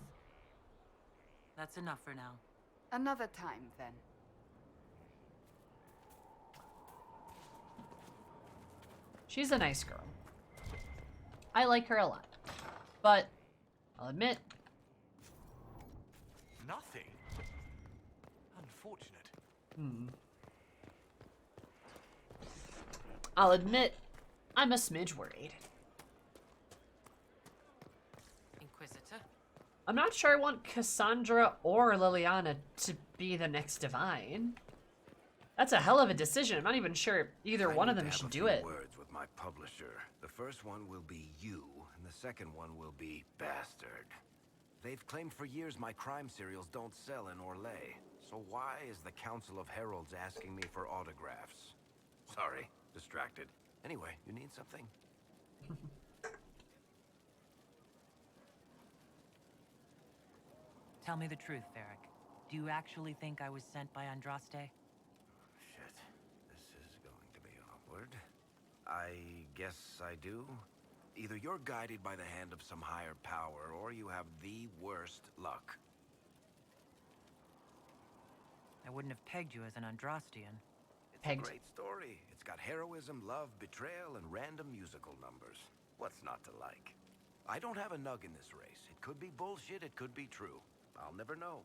That's enough for now. Another time, then. She's a nice girl. I like her a lot. But, I'll admit... Nothing? Unfortunate. I'll admit, I'm a smidge worried. Inquisitor? I'm not sure I want Cassandra or Liliana to be the next Divine. That's a hell of a decision. I'm not even sure either one of them should do it. Words with my publisher. The first one will be you, and the second one will be Bastard. They've claimed for years my crime serials don't sell in Orlais. So why is the Council of Heralds asking me for autographs? Sorry, distracted. Anyway, you need something? Tell me the truth, Varric. Do you actually think I was sent by Andraste? Shit. This is going to be awkward. I guess I do. Either you're guided by the hand of some higher power, or you have the worst luck. I wouldn't have pegged you as an Andrastian. It's a great story. It's got heroism, love, betrayal, and random musical numbers. What's not to like? I don't have a nug in this race. It could be bullshit, it could be true. I'll never know.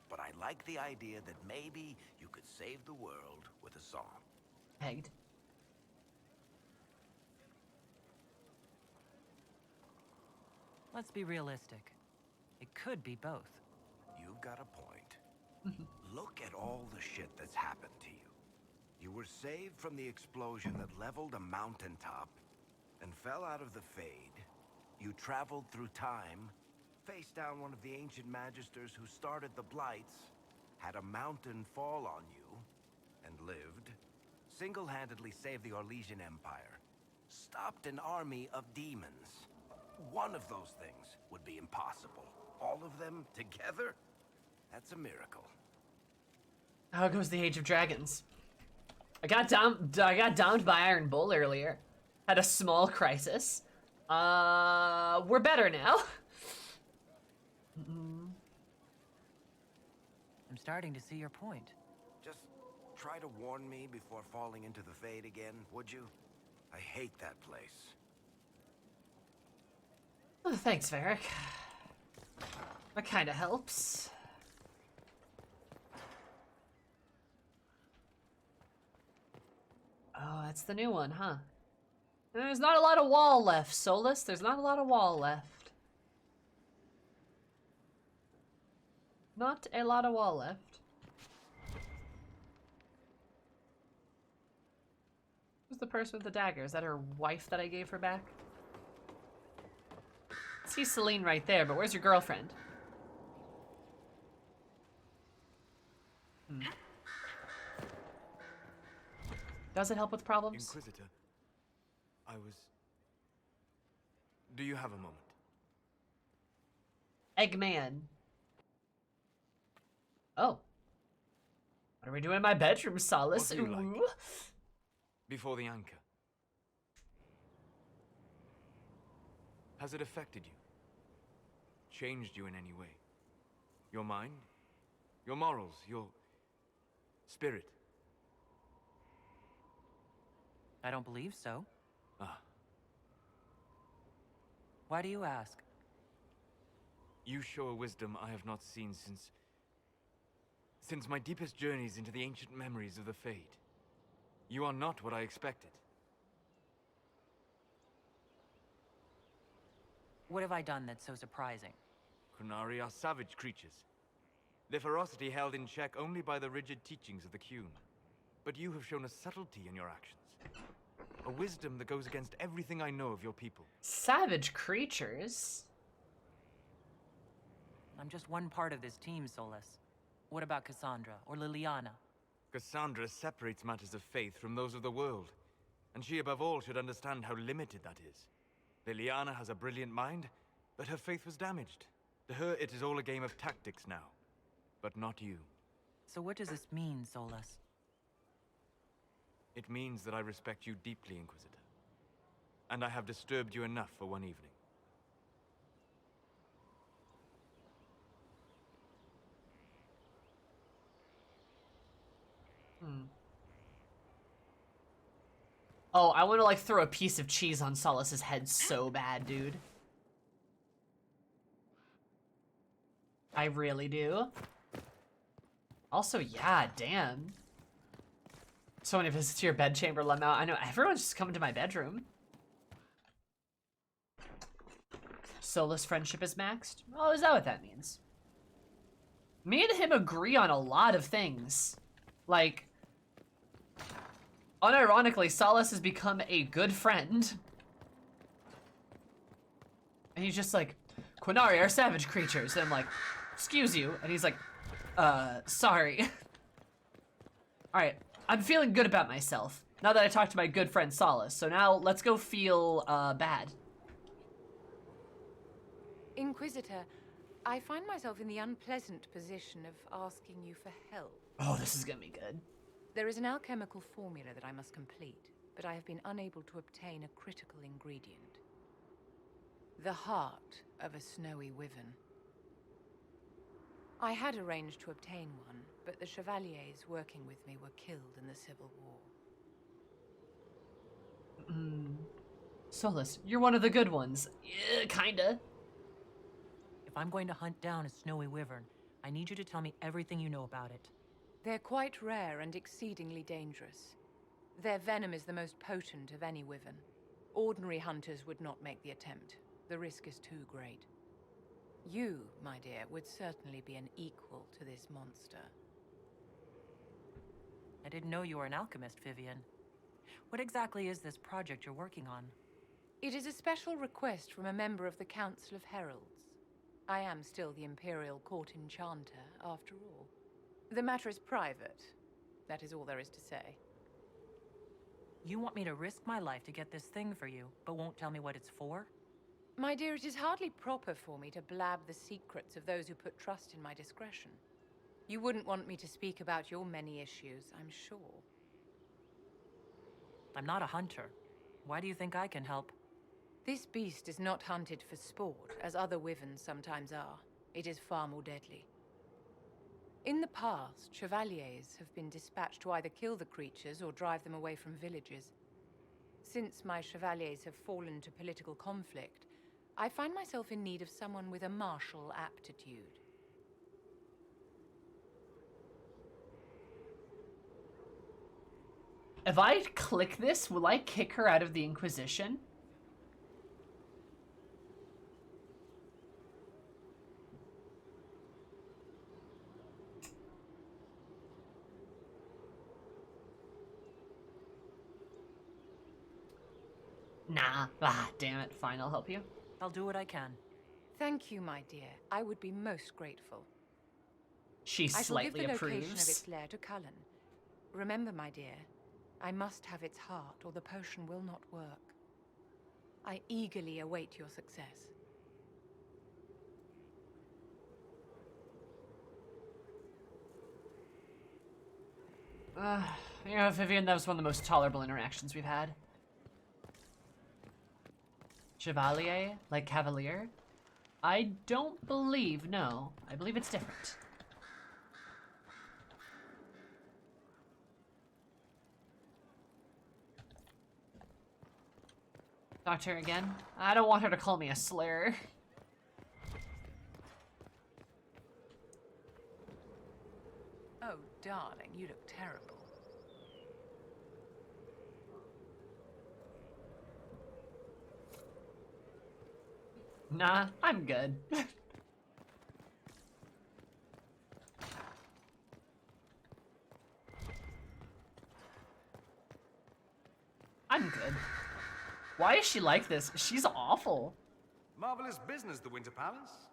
But I like the idea that maybe you could save the world with a song. Pegged. Let's be realistic. It could be both. You've got a point. Look at all the shit that's happened to you. You were saved from the explosion that leveled a mountaintop and fell out of the Fade. You traveled through time, faced down one of the ancient magisters who started the Blights, had a mountain fall on you, and lived. Single-handedly saved the Orlesian Empire. Stopped an army of demons. One of those things would be impossible. All of them together? That's a miracle. How goes the Age of Dragons? I got downed by Iron Bull earlier. Had a small crisis. We're better now. I'm starting to see your point. Just try to warn me before falling into the Fade again, would you? I hate that place. Oh, thanks, Varric. That kind of helps. Oh, that's the new one, huh? There's not a lot of wall left, Solus. There's not a lot of wall left. Not a lot of wall left. Who's the person with the dagger? Is that her wife that I gave her back? I see Celine right there, but where's your girlfriend? Does it help with problems? Inquisitor, do you have a moment? Eggman. Oh. What are we doing in my bedroom, Solace? What do you Ooh. like? Before the anchor. Has it affected you? Changed you in any way? Your mind? Your morals? Your spirit? I don't believe so. Ah. Why do you ask? You show a wisdom I have not seen since my deepest journeys into the ancient memories of the Fade. You are not what I expected. What have I done that's so surprising? Qunari are savage creatures. Their ferocity held in check only by the rigid teachings of the Qun. But you have shown a subtlety in your actions. A wisdom that goes against everything I know of your people. Savage creatures? I'm just one part of this team, Solus. What about Cassandra or Liliana? Cassandra separates matters of faith from those of the world. And she above all should understand how limited that is. Liliana has a brilliant mind, but her faith was damaged. To her, it is all a game of tactics now. But not you. So what does this mean, Solus? It means that I respect you deeply, Inquisitor. And I have disturbed you enough for one evening. Oh, I want to like throw a piece of cheese on Solace's head so bad, dude. I really do. Also, yeah, damn. So many visits to your bedchamber, Lemma. I know everyone's just coming to my bedroom. Solus friendship is maxed? Oh, is that what that means? Me and him agree on a lot of things. Like, unironically, Solus has become a good friend. And he's just like, Qunari are savage creatures. And I'm like, excuse you. And he's like, sorry. Alright, I'm feeling good about myself. Now that I talked to my good friend Solus. So now, let's go feel, bad. Inquisitor, I find myself in the unpleasant position of asking you for help. Oh, this is gonna be good. There is an alchemical formula that I must complete, but I have been unable to obtain a critical ingredient. The heart of a snowy wyvern. I had arranged to obtain one, but the chevaliers working with me were killed in the Civil War. Solus, you're one of the good ones. Yeah, kinda. If I'm going to hunt down a snowy wyvern, I need you to tell me everything you know about it. They're quite rare and exceedingly dangerous. Their venom is the most potent of any wyvern. Ordinary hunters would not make the attempt. The risk is too great. You, my dear, would certainly be an equal to this monster. I didn't know you were an alchemist, Vivian. What exactly is this project you're working on? It is a special request from a member of the Council of Heralds. I am still the Imperial Court Enchanter, after all. The matter is private. That is all there is to say. You want me to risk my life to get this thing for you, but won't tell me what it's for? My dear, it is hardly proper for me to blab the secrets of those who put trust in my discretion. You wouldn't want me to speak about your many issues, I'm sure. I'm not a hunter. Why do you think I can help? This beast is not hunted for sport, as other wyverns sometimes are. It is far more deadly. In the past, chevaliers have been dispatched to either kill the creatures or drive them away from villages. Since my chevaliers have fallen to political conflict, I find myself in need of someone with a martial aptitude. If I click this, will I kick her out of the Inquisition? Nah. Ah, damn it. Fine, I'll help you. I'll do what I can. Thank you, my dear. I would be most grateful. She I shall give slightly the location of approves. its lair to Cullen. Remember, my dear, I must have its heart, or the potion will not work. I eagerly await your success. You know, Vivian, that was one of the most tolerable interactions we've had. Chevalier? Like Cavalier? I don't believe, no. I believe it's different. Talk to her again? I don't want her to call me a slur. Oh, darling, you look terrible. Nah, I'm good. I'm good. Why is she like this? She's awful. Marvelous business, the Winter Palace.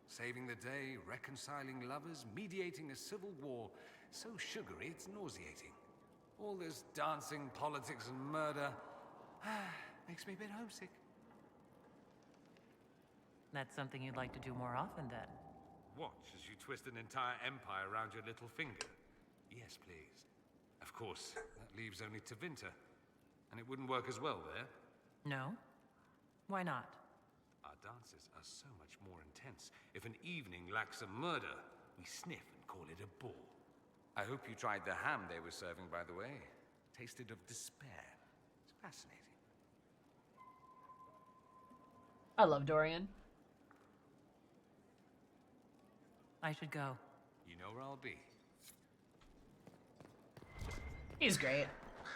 Saving the day, reconciling lovers, mediating a civil war. So sugary, it's nauseating. All this dancing, politics, and murder makes me a bit homesick. That's something you'd like to do more often, then. Watch as you twist an entire empire around your little finger. Yes, please. Of course, that leaves only Tevinter. And it wouldn't work as well there. No? Why not? Our dances are so much more intense. If an evening lacks a murder, we sniff and call it a ball. I hope you tried the ham they were serving, by the way. Tasted of despair. It's fascinating. I love Dorian. I should go. You know where I'll be. He's great.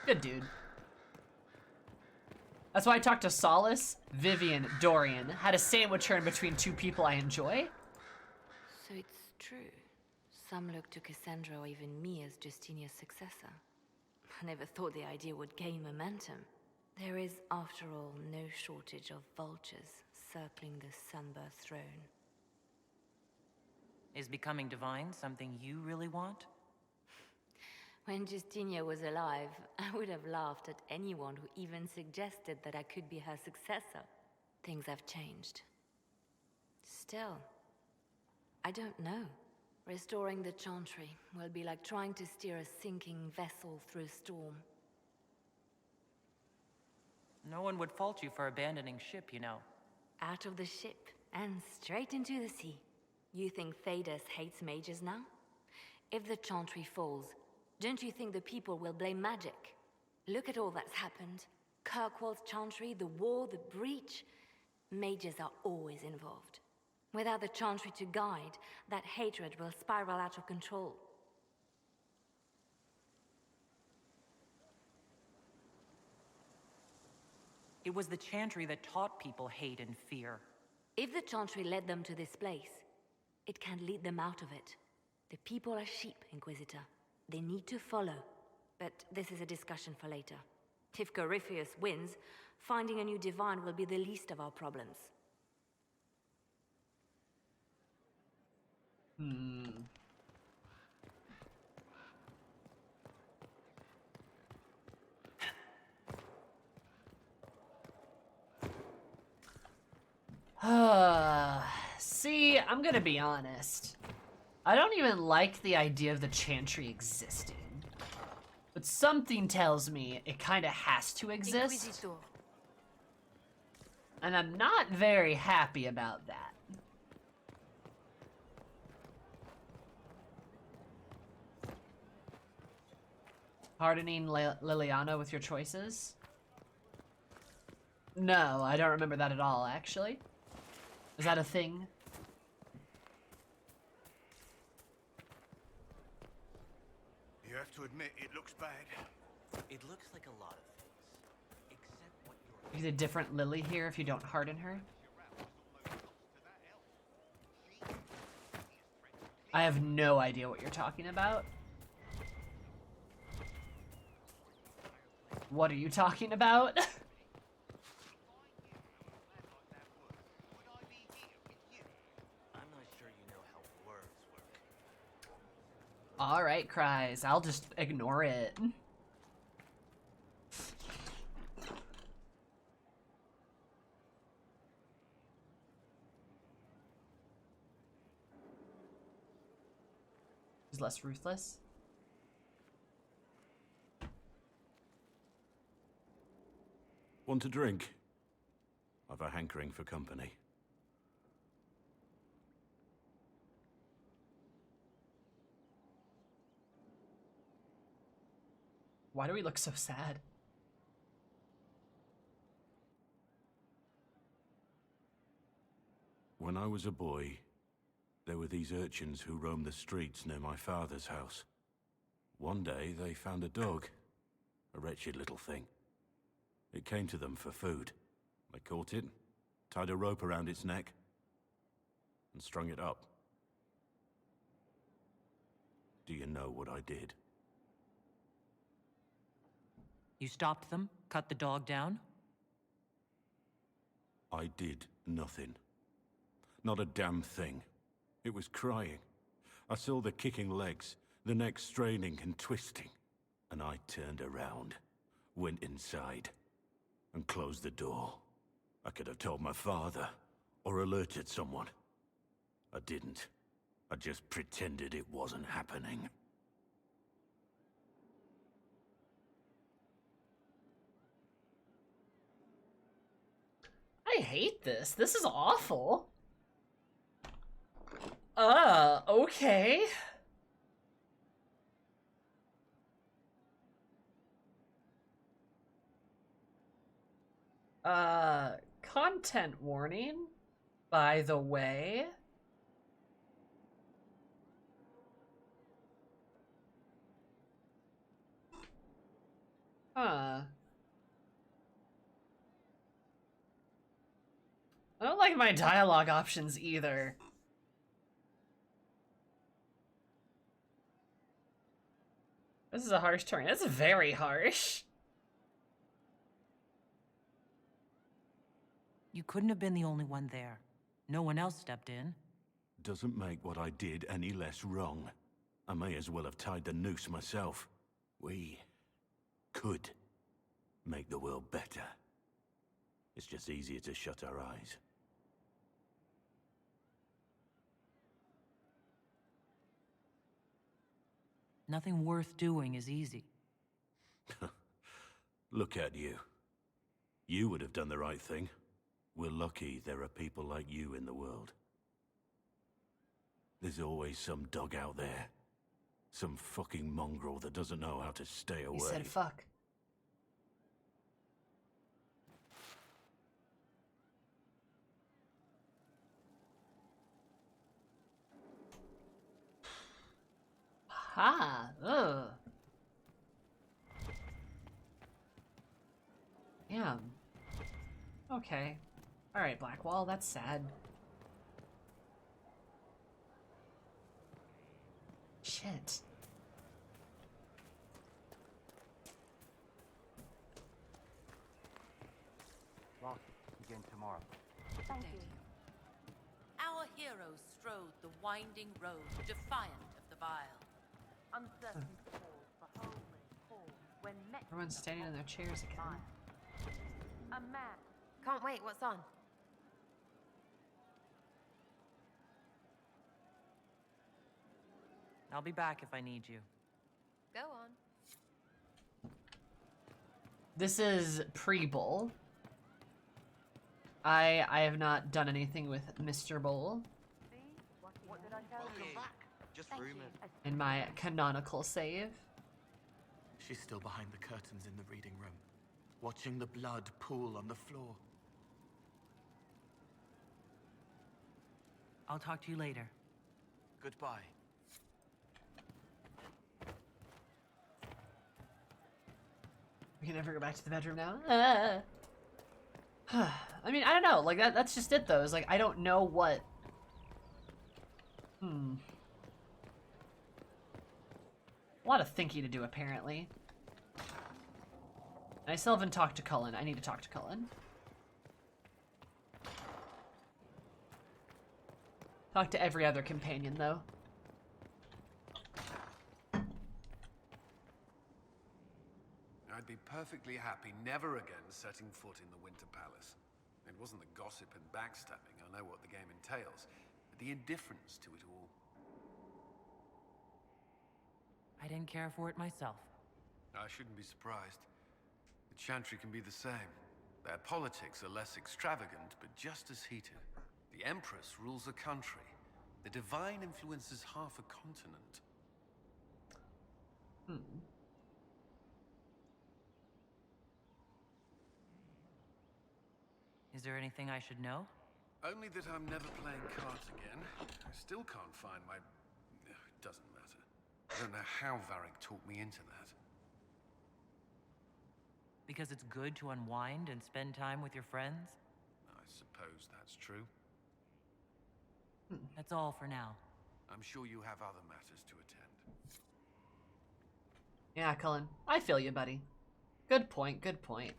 Good dude. That's why I talked to Solace, Vivian, Dorian. Had a sandwich her in between two people I enjoy. So it's true. Some look to Cassandra or even me as Justinia's successor. I never thought the idea would gain momentum. There is, after all, no shortage of vultures circling the Sunbirth throne. Is becoming divine something you really want? When Justinia was alive, I would have laughed at anyone who even suggested that I could be her successor. Things have changed. Still, I don't know. Restoring the Chantry will be like trying to steer a sinking vessel through a storm. No one would fault you for abandoning ship, you know. Out of the ship and straight into the sea. You think Thedas hates mages now? If the Chantry falls, don't you think the people will blame magic? Look at all that's happened. Kirkwall's Chantry, the war, the breach. Mages are always involved. Without the Chantry to guide, that hatred will spiral out of control. It was the Chantry that taught people hate and fear. If the Chantry led them to this place, it can lead them out of it. The people are sheep, Inquisitor. They need to follow. But this is a discussion for later. If Corypheus wins, finding a new divine will be the least of our problems. See, I'm gonna be honest. I don't even like the idea of the Chantry existing. But something tells me it kinda has to exist. Inquisitor. And I'm not very happy about that. Pardoning Liliana with your choices? No, I don't remember that at all, actually. Is that a thing? You have to admit, it looks bad. It looks like a lot of things, except what you're... Use a different Lily here if you don't harden her. I have no idea what you're talking about. What are you talking about? I'm not sure you know how words work. Alright, Cries. I'll just ignore it. He's less ruthless. Want a drink? I've a hankering for company. Why do we look so sad? When I was a boy, there were these urchins who roamed the streets near my father's house. One day, they found a dog. A wretched little thing. It came to them for food. They caught it, tied a rope around its neck, and strung it up. Do you know what I did? You stopped them? Cut the dog down? I did nothing. Not a damn thing. It was crying. I saw the kicking legs, the neck straining and twisting. And I turned around, went inside, and closed the door. I could have told my father, or alerted someone. I didn't. I just pretended it wasn't happening. I hate this. This is awful. Okay. Content warning, by the way. I don't like my dialogue options either. This is a harsh terrain. That's very harsh. You couldn't have been the only one there. No one else stepped in. Doesn't make what I did any less wrong. I may as well have tied the noose myself. We could make the world better. It's just easier to shut our eyes. Nothing worth doing is easy. Look at you. You would have done the right thing. We're lucky there are people like you in the world. There's always some dog out there. Some fucking mongrel that doesn't know how to stay away. You said fuck. Ha! Ugh. Damn. Okay. Alright, Blackwall, that's sad. Shit. Well, begin tomorrow. Thank you. Our heroes strode the winding road, defiant of the vile. Uncertain calls for home and call when met. Everyone's standing in their chairs again. A man. Can't wait, what's on? I'll be back if I need you. Go on. This is pre-Bull. I have not done anything with Mr. Bull What did I tell you? Just rumors. in my canonical save. She's still behind the curtains in the reading room, watching the blood pool on the floor. I'll talk to you later. Goodbye. We can never go back to the bedroom now. I mean, I don't know. Like, that's just it, though. It's like, I don't know what... A lot of thinking to do, apparently. I still haven't talked to Cullen. I need to talk to Cullen. Talk to every other companion, though. I'd be perfectly happy never again setting foot in the Winter Palace. It wasn't the gossip and backstabbing, I know what the game entails, but the indifference to it all. I didn't care for it myself. I shouldn't be surprised. The Chantry can be the same. Their politics are less extravagant, but just as heated. The Empress rules a country. The Divine influences half a continent. Is there anything I should know? Only that I'm never playing cards again. I still can't find my... It doesn't matter. I don't know how Varric talked me into that. Because it's good to unwind and spend time with your friends? I suppose that's true. That's all for now. I'm sure you have other matters to attend. Yeah, Cullen. I feel you, buddy. Good point, good point.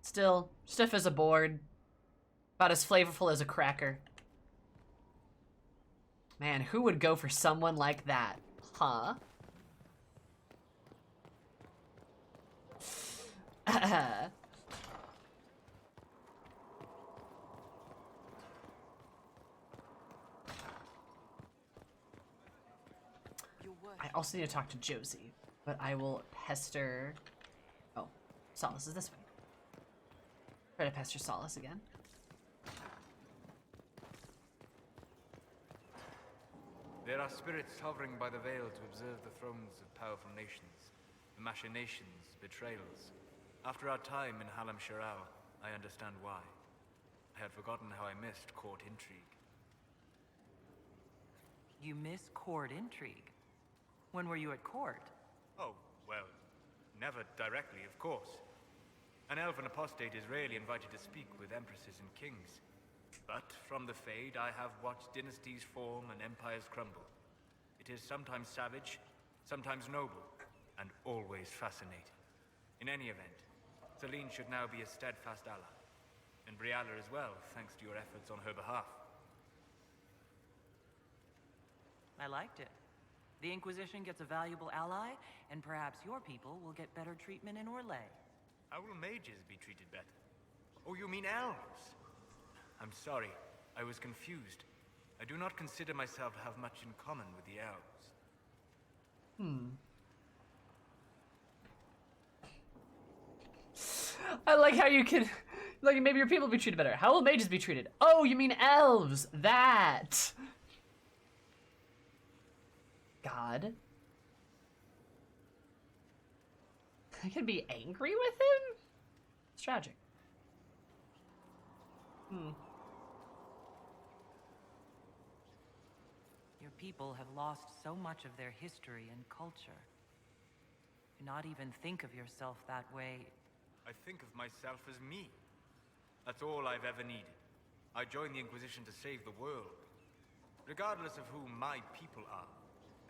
Still, stiff as a board. About as flavorful as a cracker. Man, who would go for someone like that? Huh? I also need to talk to Josie, but I will pester... Oh, Solace is this way. Try to pester Solace again. There are spirits hovering by the veil to observe the thrones of powerful nations, the machinations, betrayals. After our time in Halam Shirao, I understand why. I had forgotten how I missed court intrigue. You miss court intrigue? When were you at court? Oh, well, never directly, of course. An elven apostate is rarely invited to speak with empresses and kings. But from the Fade, I have watched dynasties form and empires crumble. It is sometimes savage, sometimes noble, and always fascinating. In any event, Celine should now be a steadfast ally. And Brialla as well, thanks to your efforts on her behalf. I liked it. The Inquisition gets a valuable ally, and perhaps your people will get better treatment in Orlais. How will mages be treated better? Oh, you mean elves? I'm sorry, I was confused. I do not consider myself to have much in common with the elves. I like how you can... Like, maybe your people be treated better. How will mages be treated? Oh, you mean elves. That. God. I can be angry with him? It's tragic. Your people have lost so much of their history and culture. Do not even think of yourself that way. I think of myself as me. That's all I've ever needed. I joined the Inquisition to save the world. Regardless of who my people are,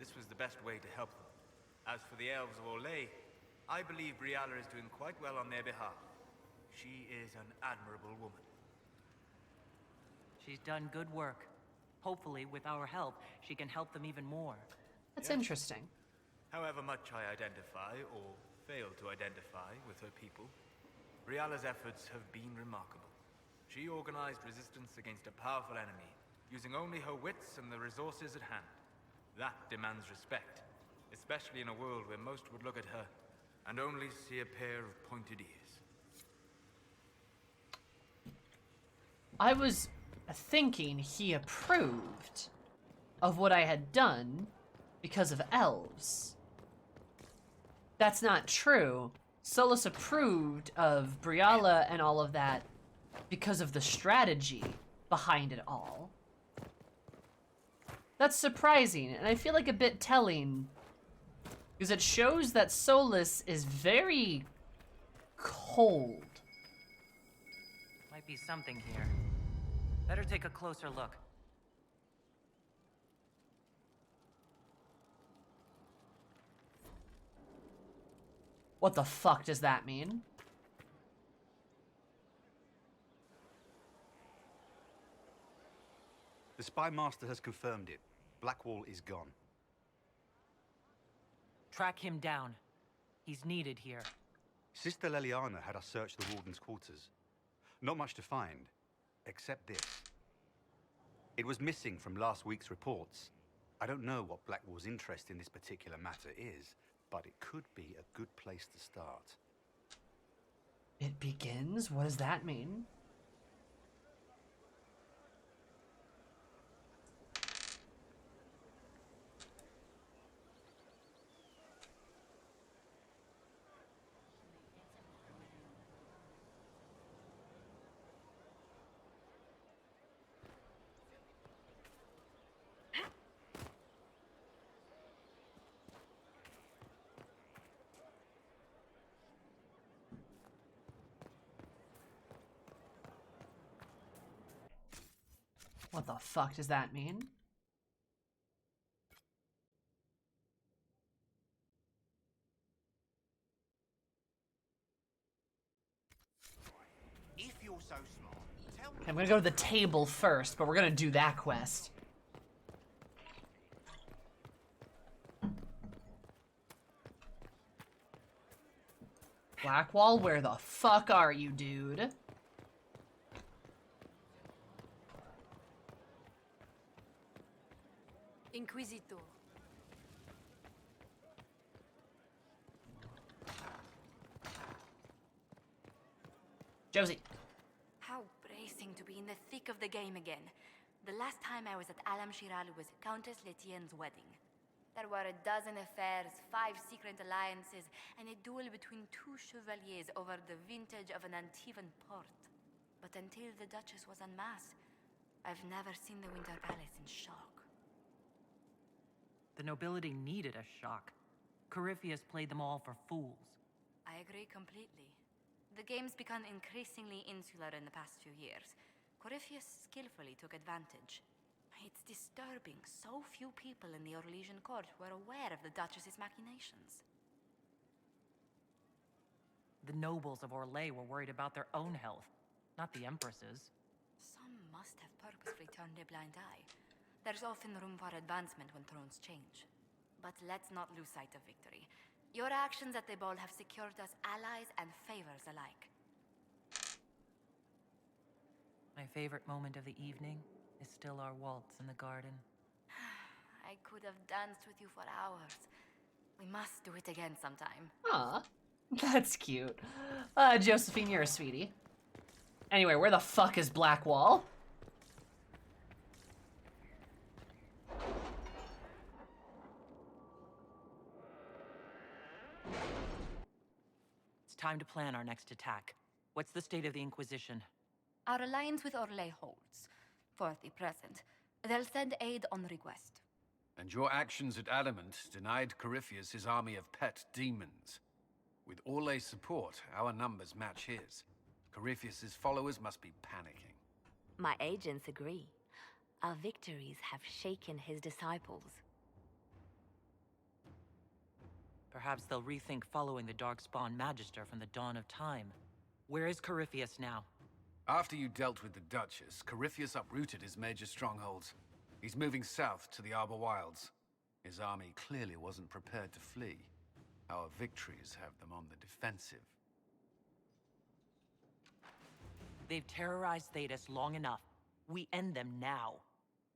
this was the best way to help them. As for the elves of Orlais, I believe Brialla is doing quite well on their behalf. She is an admirable woman. She's done good work. Hopefully, with our help, she can help them even more. That's interesting. However much I identify, or fail to identify, with her people, Brialla's efforts have been remarkable. She organized resistance against a powerful enemy, using only her wits and the resources at hand. That demands respect, especially in a world where most would look at her and only see a pair of pointed ears. I was thinking he approved of what I had done because of elves. That's not true. Solus approved of Brialla and all of that because of the strategy behind it all. That's surprising, and I feel like a bit telling, because it shows that Solus is very cold. Might be something here. Better take a closer look. What the fuck does that mean? The Spy Master has confirmed it. Blackwall is gone. Track him down. He's needed here. Sister Leliana had us search the Warden's quarters. Not much to find, except this. It was missing from last week's reports. I don't know what Blackwall's interest in this particular matter is, but it could be a good place to start. It begins? What does that mean? What the fuck does that mean? If you're so smart, tell me. I'm gonna go to the table first, but we're gonna do that quest. Blackwall, where the fuck are you, dude? Inquisitor. Josie. How bracing to be in the thick of the game again. The last time I was at Alam Shiral was Countess Letienne's wedding. There were a dozen affairs, 5 secret alliances, and a duel between 2 chevaliers over the vintage of an Antivan port. But until the Duchess was unmasked, I've never seen the Winter Palace in shock. The nobility needed a shock. Corypheus played them all for fools. I agree completely. The game's become increasingly insular in the past few years. Corypheus skillfully took advantage. It's disturbing so few people in the Orlesian court were aware of the Duchess's machinations. The nobles of Orlais were worried about their own health, not the Empress's. Some must have purposefully turned a blind eye. There's often room for advancement when thrones change. But let's not lose sight of victory. Your actions at the ball have secured us allies and favors alike. My favorite moment of the evening is still our waltz in the garden. I could have danced with you for hours. We must do it again sometime. Aw, that's cute. Josephine, you're a sweetie. Anyway, where the fuck is Blackwall? It's time to plan our next attack. What's the state of the Inquisition? Our alliance with Orlais holds. For the present. They'll send aid on request. And your actions at Adamant denied Corypheus his army of pet demons. With Orlais' support, our numbers match his. Corypheus's followers must be panicking. My agents agree. Our victories have shaken his disciples. Perhaps they'll rethink following the Darkspawn Magister from the dawn of time. Where is Corypheus now? After you dealt with the Duchess, Corypheus uprooted his major strongholds. He's moving south to the Arbor Wilds. His army clearly wasn't prepared to flee. Our victories have them on the defensive. They've terrorized Thedas long enough. We end them now.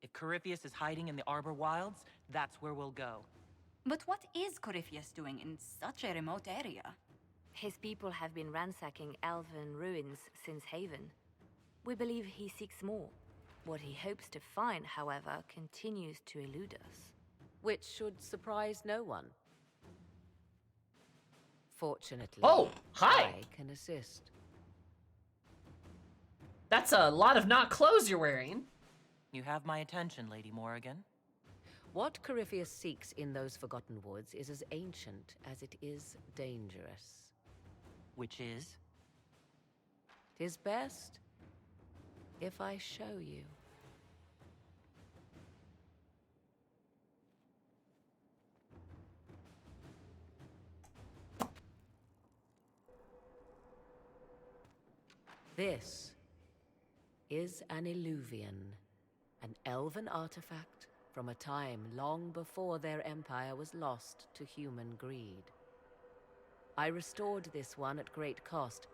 If Corypheus is hiding in the Arbor Wilds, that's where we'll go. But what is Corypheus doing in such a remote area? His people have been ransacking elven ruins since Haven. We believe he seeks more. What he hopes to find, however, continues to elude us. Which should surprise no one. Fortunately, hi! I can assist. That's a lot of not clothes you're wearing. You have my attention, Lady Morrigan. What Corypheus seeks in those Forgotten Woods is as ancient as it is dangerous. Which is? 'Tis best if I show you. This is an illuvian, an elven artifact from a time long before their empire was lost to human greed. I restored this one at great cost,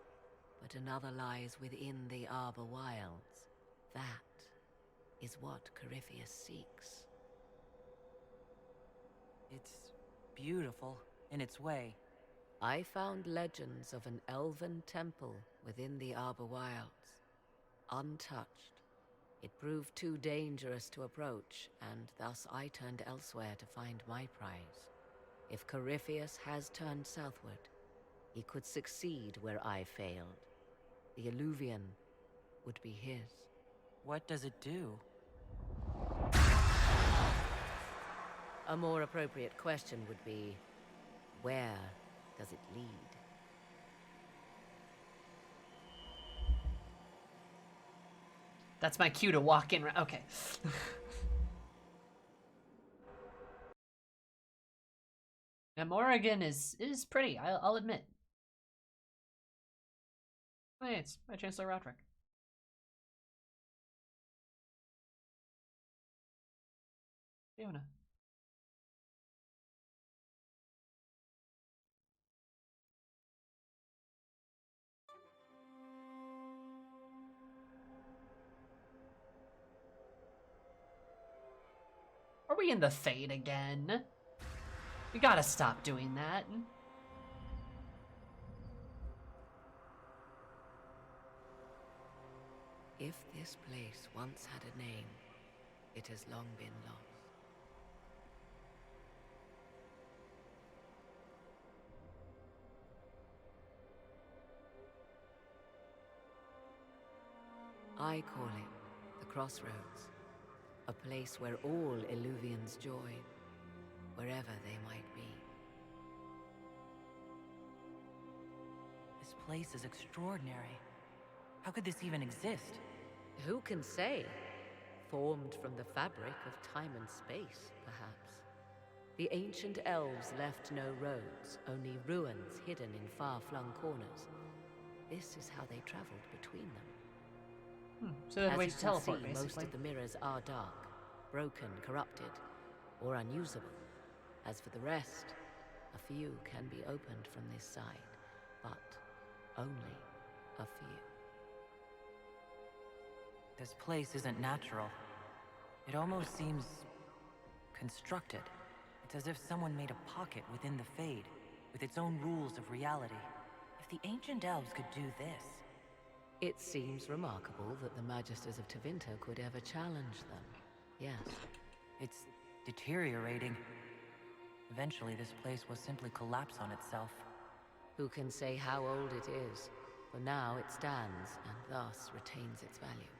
but another lies within the Arbor Wilds. That is what Corypheus seeks. It's beautiful in its way. I found legends of an elven temple within the Arbor Wilds, untouched. It proved too dangerous to approach, and thus I turned elsewhere to find my prize. If Corypheus has turned southward, he could succeed where I failed. The Illuvian would be his. What does it do? A more appropriate question would be, where does it lead? That's my cue to walk in. Okay. Now, Morrigan is pretty. I'll admit. Hey, it's my Chancellor Roderick. Fiona. Are we in the Fade again? We gotta stop doing that. If this place once had a name, it has long been lost. I call it the Crossroads, a place where all Illuvians join, wherever they might be. This place is extraordinary. How could this even exist? Who can say? Formed from the fabric of time and space, perhaps. The ancient elves left no roads, only ruins hidden in far-flung corners. This is how they traveled between them. So they have a way to teleport, see, basically. most of the mirrors are dark, broken, corrupted, or unusable. As for the rest, a few can be opened from this side, but only a few. This place isn't natural. It almost seems constructed. It's as if someone made a pocket within the Fade, with its own rules of reality. If the ancient elves could do this... It seems remarkable that the Magisters of Tevinter could ever challenge them. Yes. It's deteriorating. Eventually, this place will simply collapse on itself. Who can say how old it is? For now, it stands, and thus retains its value.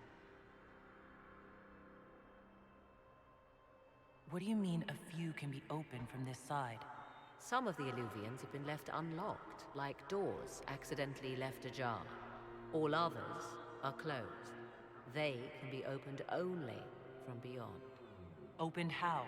What do you mean a few can be opened from this side? Some of the Illuvians have been left unlocked, like doors accidentally left ajar. All others are closed. They can be opened only from beyond. Opened how?